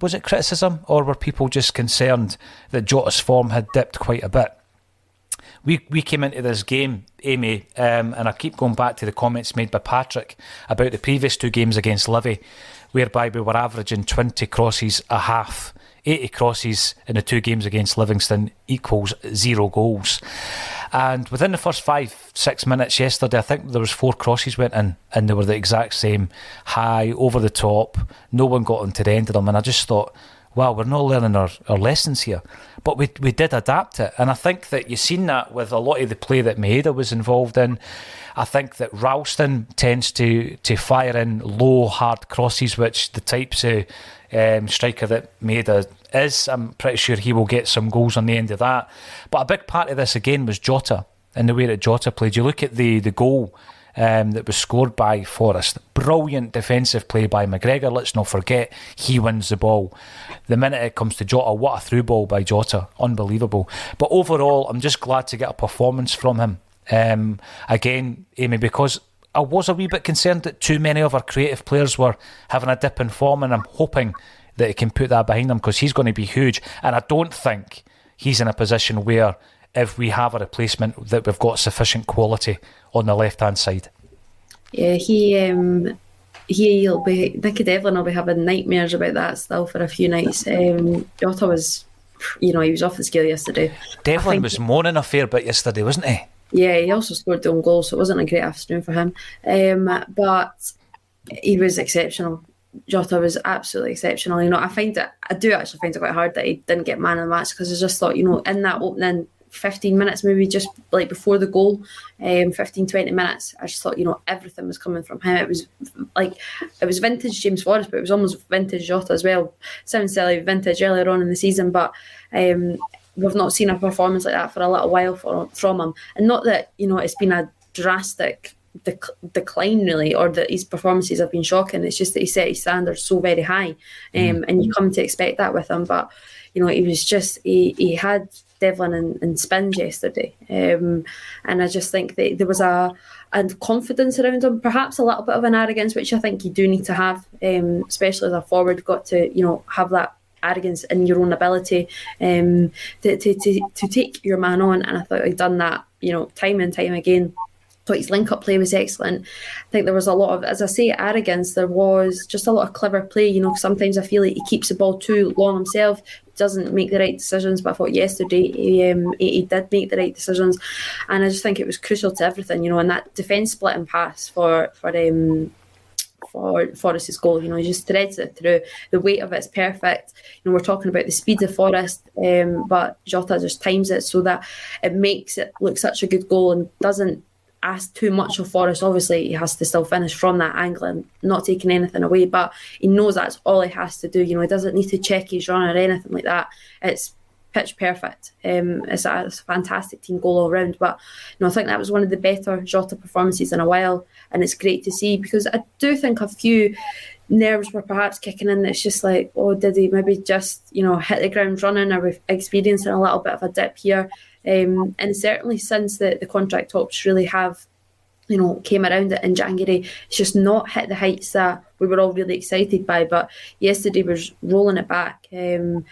Was it criticism, or were people just concerned that Jota's form had dipped quite a bit? We came into this game, Amy, and I keep going back to the comments made by Patrick about the previous 2 games against Livy, whereby we were averaging 20 crosses a half. 80 crosses in the 2 games against Livingston equals 0 goals. And within the first 5-6 minutes yesterday, I think there was 4 crosses went in, and they were the exact same, high, over the top. No one got onto the end of them, and I just thought, wow, we're not learning our lessons here. But we did adapt it, and I think that you've seen that with a lot of the play that Maeda was involved in. I think that Ralston tends to fire in low, hard crosses, which the types of striker that Maeda is, I'm pretty sure he will get some goals on the end of that. But a big part of this again was Jota, and the way that Jota played. You look at the goal that was scored by Forrest. Brilliant defensive play by McGregor. Let's not forget, he wins the ball. The minute it comes to Jota, what a through ball by Jota. Unbelievable. But overall, I'm just glad to get a performance from him. Again, Amy, because I was a wee bit concerned that too many of our creative players were having a dip in form, and I'm hoping that he can put that behind him, because he's going to be huge. And I don't think he's in a position where, if we have a replacement, that we've got sufficient quality on the left-hand side. Yeah, he'll be, Nicky Devlin will be having nightmares about that still for a few nights. Jota was, he was off the scale yesterday. Devlin was moaning a fair bit yesterday, wasn't he? Yeah, he also scored the own goal, so it wasn't a great afternoon for him. But he was exceptional. Jota was absolutely exceptional. I do actually find it quite hard that he didn't get man of the match, because I just thought, in that opening 15 minutes, maybe just like before the goal, 15-20 minutes, I just thought, everything was coming from him. It was vintage James Forrest, but it was almost vintage Jota as well. Sounds silly, vintage earlier on in the season, but we've not seen a performance like that for a little while from him. And not that, it's been a drastic decline really, or that his performances have been shocking. It's just that he set his standards so very high, and you come to expect that with him. But he was just he had Devlin in spins yesterday, and I just think that there was a confidence around him, perhaps a little bit of an arrogance, which I think you do need to have, especially as a forward. Got to have that arrogance in your own ability to take your man on, and I thought he'd done that time and time again. Thought his link-up play was excellent. I think there was a lot of, as I say, arrogance. There was just a lot of clever play. Sometimes I feel like he keeps the ball too long himself, doesn't make the right decisions. But I thought yesterday he did make the right decisions, and I just think it was crucial to everything. And that defence splitting pass for Forrest's goal, he just threads it through. The weight of it's perfect. We're talking about the speed of Forrest, but Jota just times it so that it makes it look such a good goal and doesn't ask too much of Forrest. Obviously he has to still finish from that angle and not taking anything away, but he knows that's all he has to do. He doesn't need to check his run or anything like that. It's pitch perfect. It's a fantastic team goal all round. But I think that was one of the better Jota performances in a while, and it's great to see, because I do think a few nerves were perhaps kicking in. It's just like, did he maybe just hit the ground running, or we've experiencing a little bit of a dip here? And certainly since the contract talks really have came around it in January. It's just not hit the heights that we were all really excited by. But yesterday was rolling it back. And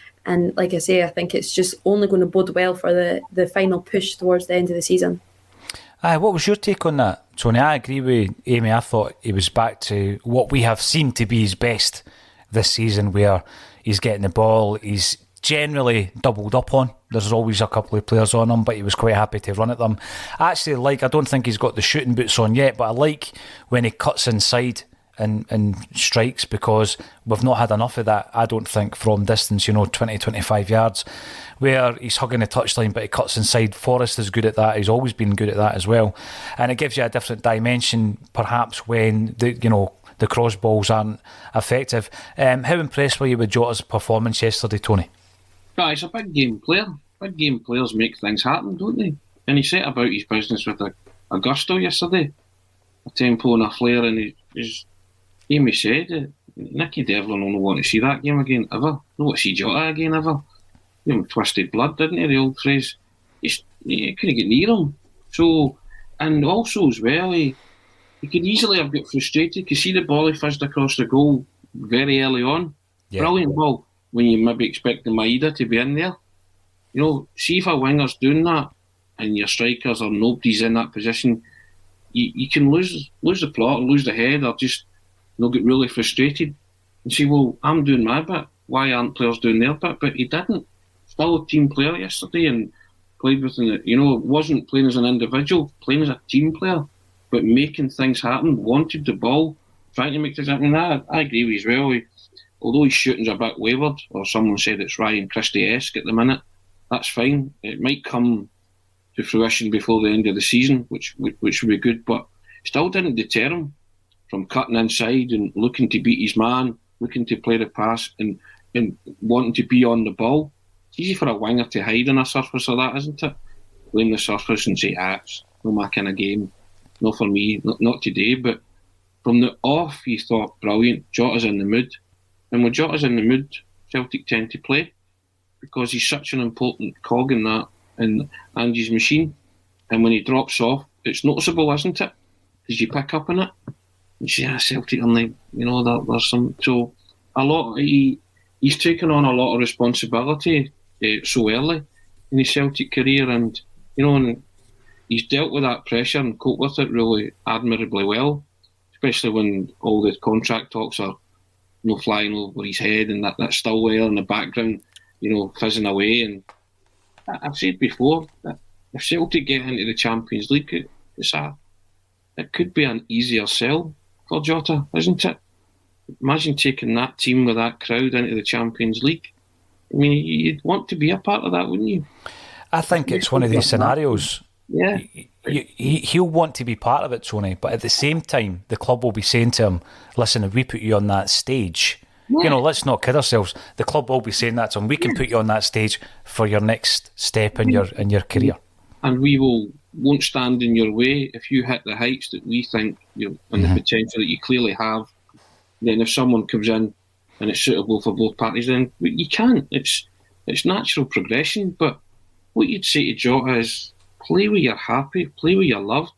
like I say, I think it's just only going to bode well for the final push towards the end of the season. What was your take on that, Tony? I agree with Amy. I thought he was back to what we have seen to be his best this season, where he's getting the ball, he's generally doubled up on. There's always a couple of players on him, but he was quite happy to run at them. I don't think he's got the shooting boots on yet, but I like when he cuts inside and strikes, because we've not had enough of that, I don't think, from distance, 20, 25 yards, where he's hugging the touchline but he cuts inside. Forrest is good at that. He's always been good at that as well, and it gives you a different dimension perhaps when the cross balls aren't effective. How impressed were you with Jota's performance yesterday, Tony? Yeah, he's a big game player. Big game players make things happen, don't they? And he set about his business with a gusto yesterday, a tempo and a flair, and Amy said, Nicky Devlin will not want to see that game again, ever. Not want to see Jota again, ever. Twisted blood, didn't he, the old phrase? He couldn't get near him. So, and also as well, he could easily have got frustrated. You could see the ball he fizzed across the goal very early on. Yeah. Brilliant ball, when you maybe expect the Maida to be in there. See if a winger's doing that and your strikers or nobody's in that position, you can lose the plot or lose the head, or just get really frustrated and say, well, I'm doing my bit, why aren't players doing their bit? But he didn't. Still a team player yesterday, and played with wasn't playing as an individual, playing as a team player, but making things happen, wanted the ball, trying to make things happen. And I agree with you as well. Although his shooting's a bit wayward, or someone said it's Ryan Christie-esque at the minute, that's fine. It might come to fruition before the end of the season, which would be good, but still didn't deter him from cutting inside and looking to beat his man, looking to play the pass and wanting to be on the ball. It's easy for a winger to hide on a surface like that, isn't it? Blame the surface and say, it's not my kind of game, not for me, not today. But from the off, you thought, brilliant, Jota's in the mood. And when Jota's in the mood, Celtic tend to play, because he's such an important cog in that, in Ange's machine. And when he drops off, it's noticeable, isn't it? Because you pick up on it. You say, Celtic, there's some. So he's taken on a lot of responsibility so early in his Celtic career, and and he's dealt with that pressure and coped with it really admirably well, especially when all the contract talks are flying over his head and that Stillwell in the background, fizzing away. And I've said before that if Celtic get into the Champions League, it could be an easier sell for Jota, isn't it? Imagine taking that team with that crowd into the Champions League. I mean, you'd want to be a part of that, wouldn't you? I think it's one of these scenarios. Yeah. He'll want to be part of it, Tony, but at the same time, the club will be saying to him, listen, if we put you on that stage, let's not kid ourselves. The club will be saying that to him. We can put you on that stage for your next step in your career. And we won't stand in your way if you hit the heights that we think and the potential that you clearly have. Then if someone comes in and it's suitable for both parties, then you can't. It's natural progression. But what you'd say to Jota is, play where you're happy, play where you're loved.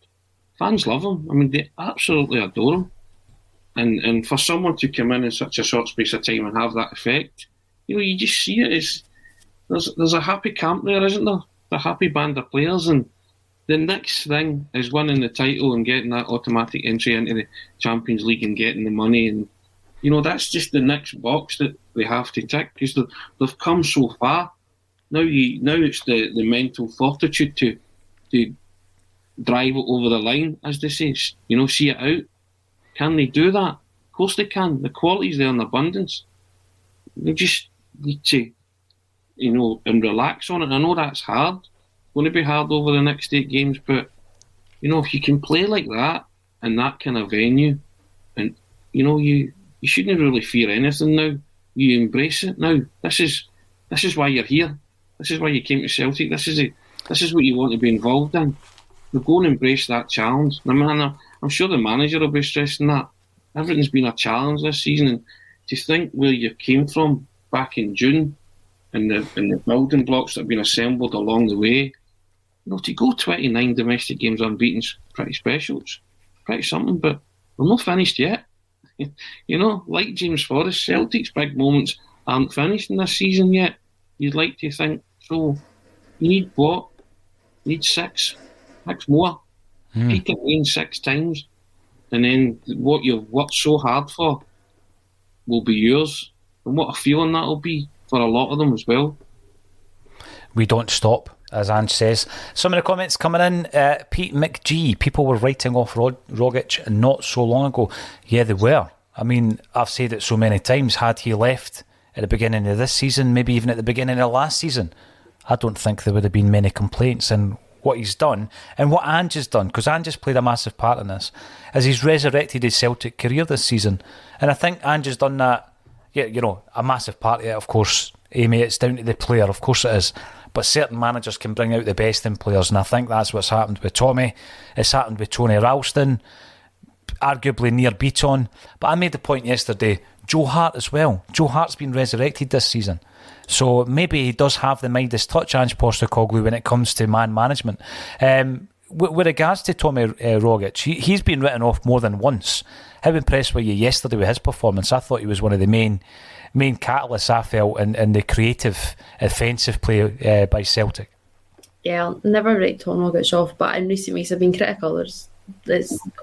Fans love him. I mean, they absolutely adore him. And for someone to come in such a short space of time and have that effect, you just see it as there's a happy camp there, isn't there? A happy band of players, and the next thing is winning the title and getting that automatic entry into the Champions League and getting the money. And, that's just the next box that they have to tick, because they've come so far. Now it's the mental fortitude to drive it over the line, as they say, see it out. Can they do that? Of course they can. The quality's there in abundance. They just need to, and relax on it. I know that's hard. It's going to be hard over the next 8 games, but, if you can play like that in that kind of venue, and, you shouldn't really fear anything now. You embrace it now. This is why you're here. This is why you came to Celtic. This is what you want to be involved in. We'll go and embrace that challenge. I'm sure the manager will be stressing that. Everything's been a challenge this season, and to think where you came from back in June, and the building blocks that have been assembled along the way, to go 29 domestic games unbeaten is pretty special. pretty something, but we're not finished yet. Like James Forrest, Celtic's big moments aren't finished in this season yet. You'd like to think. So, you need what? You need six more. Peak it in 6 times. And then what you've worked so hard for will be yours. And what a feeling that'll be for a lot of them as well. We don't stop, as Ange says. Some of the comments coming in, Pete McGee, people were writing off Rogic not so long ago. Yeah, they were. I mean, I've said it so many times. Had he left at the beginning of this season, maybe even at the beginning of last season, I don't think there would have been many complaints. And what he's done, and what Ange has done, because Ange has played a massive part in this, is he's resurrected his Celtic career this season. And I think Ange has done that, a massive part of it, of course. Amy, it's down to the player, of course it is. But certain managers can bring out the best in players, and I think that's what's happened with Tommy. It's happened with Tony Ralston, arguably near Beaton. But I made the point yesterday, Joe Hart as well. Joe Hart's been resurrected this season. So maybe he does have the Midas touch, Ange Postecoglou, when it comes to man management. With regards to Tommy Rogic, he's been written off more than once. How impressed were you yesterday with his performance? I thought he was one of the main catalysts, I felt, in the creative, offensive play by Celtic. Yeah, I'll never write Tom Rogic off, but in recent weeks I've been critical. It's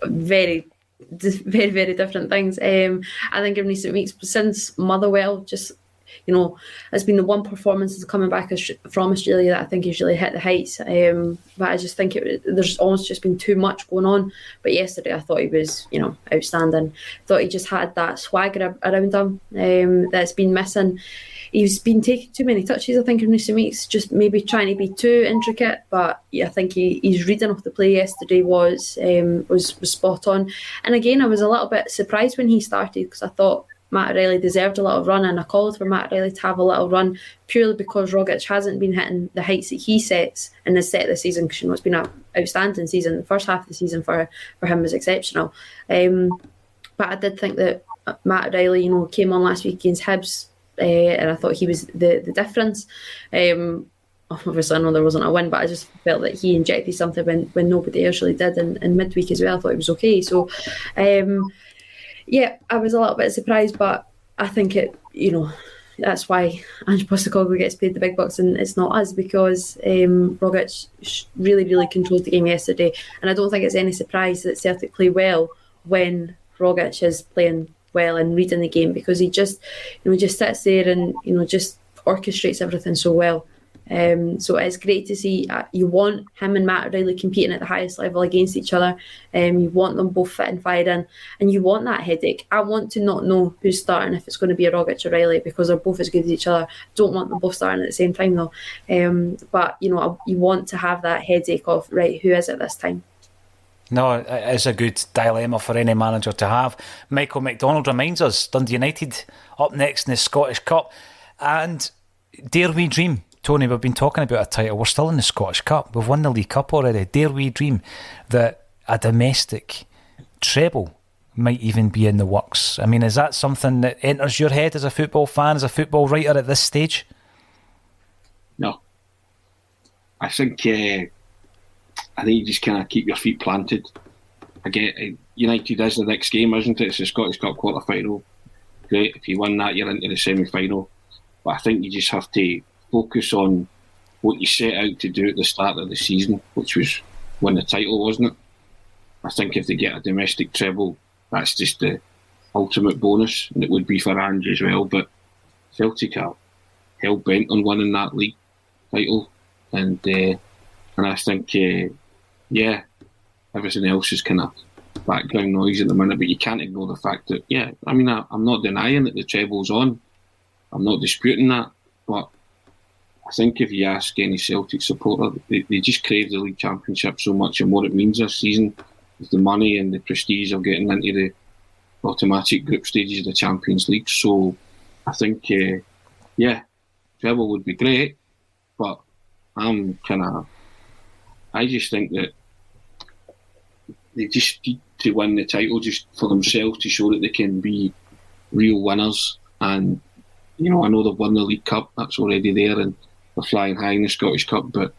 very, very different things. I think in recent weeks, since Motherwell, just it's been the one performance that's coming back from Australia that I think he's really hit the heights. But I just think there's almost just been too much going on. But yesterday I thought he was, outstanding. Thought he just had that swagger around him that's been missing. He's been taking too many touches, I think, in recent weeks, just maybe trying to be too intricate. But yeah, I think his reading of the play yesterday was spot on. And again, I was a little bit surprised when he started, because I thought Matt O'Reilly deserved a little run, and I called for Matt O'Reilly to have a little run purely because Rogic hasn't been hitting the heights that he sets in the set of the season, because it's been an outstanding season. The first half of the season for him was exceptional. But I did think that Matt O'Reilly, came on last week against Hibs, and I thought he was the difference. Obviously I know there wasn't a win, but I just felt that he injected something when nobody else really did, in midweek as well. I thought it was okay. So yeah, I was a little bit surprised, but I think that's why Ange Postecoglou gets paid the big bucks and it's not us, because Rogic really, really controlled the game yesterday. And I don't think it's any surprise that Celtic play well when Rogic is playing well and reading the game, because he just sits there and just orchestrates everything so well. So it's great to see. You want him and Matt O'Reilly competing at the highest level against each other. You want them both fit and firing, and you want that headache. I want to not know who's starting, if it's going to be a Rogic or O'Reilly, because they're both as good as each other. Don't want them both starting at the same time though. But you want to have that headache of, right, who is it this time? No, it's a good dilemma for any manager to have. Michael McDonald reminds us, Dundee United up next in the Scottish Cup, and dare we dream, Tony, we've been talking about a title. We're still in the Scottish Cup. We've won the League Cup already. Dare we dream that a domestic treble might even be in the works? I mean, is that something that enters your head as a football fan, as a football writer at this stage? No. I think you just kind of keep your feet planted. I get United is the next game, isn't it? It's the Scottish Cup quarter-final. Great. If you win that, you're into the semi-final. But I think you just have to focus on what you set out to do at the start of the season, which was win the title, wasn't it? I think if they get a domestic treble, that's just the ultimate bonus, and it would be for Ange as well. But Celtic are hell bent on winning that league title, and I think everything else is kind of background noise at the minute. But you can't ignore the fact that I'm not denying that the treble's on. I'm not disputing that, but I think if you ask any Celtic supporter, they just crave the league championship so much, and what it means this season with the money and the prestige of getting into the automatic group stages of the Champions League. So I think, treble would be great, but I just think that they just need to win the title just for themselves, to show that they can be real winners. And I know they've won the League Cup, that's already there, and they're flying high in the Scottish Cup, but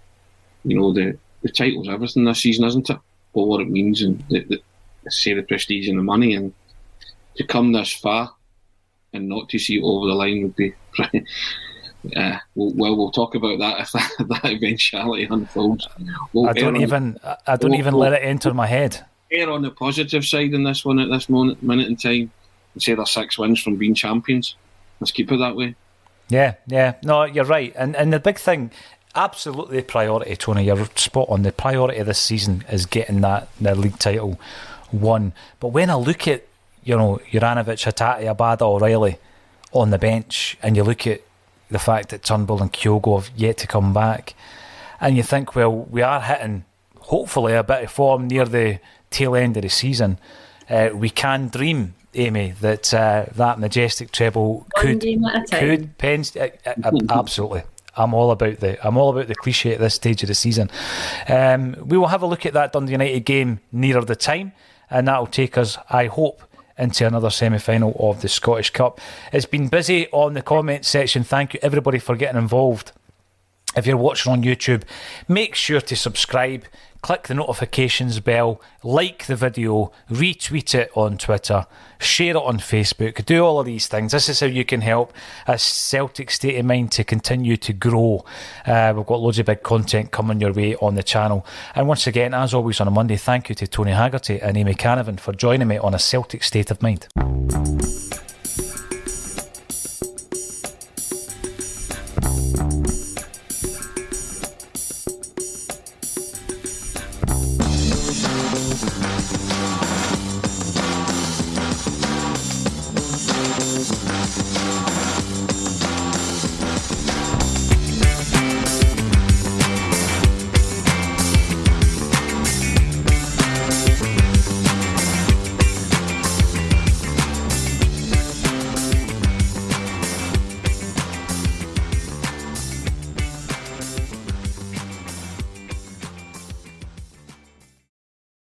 the title's everything this season, isn't it? For what it means, and the say, the prestige and the money, and to come this far and not to see it over the line would be. We'll talk about that if that eventuality unfolds. I don't even let it enter my head. Err on the positive side in this one at this minute in time, and say they're 6 wins from being champions. Let's keep it that way. Yeah. No, you're right. And the big thing, absolutely priority, Tony, you're spot on. The priority of this season is getting the league title won. But when I look at, Juranovic, Hatate, Abada, O'Reilly on the bench, and you look at the fact that Turnbull and Kyogo have yet to come back, and you think, well, we are hitting, hopefully, a bit of form near the tail end of the season. We can dream, Amy, that that majestic treble could absolutely. I'm all about the cliche at this stage of the season. We will have a look at that Dundee United game nearer the time, and that will take us, I hope, into another semi-final of the Scottish Cup. It's been busy on the comment section. Thank you everybody for getting involved. If you're watching on YouTube, make sure to subscribe, click the notifications bell, like the video, retweet it on Twitter, share it on Facebook, do all of these things. This is how you can help a Celtic State of Mind to continue to grow. We've got loads of big content coming your way on the channel. And once again, as always on a Monday, thank you to Tony Haggerty and Amy Canavan for joining me on A Celtic State of Mind.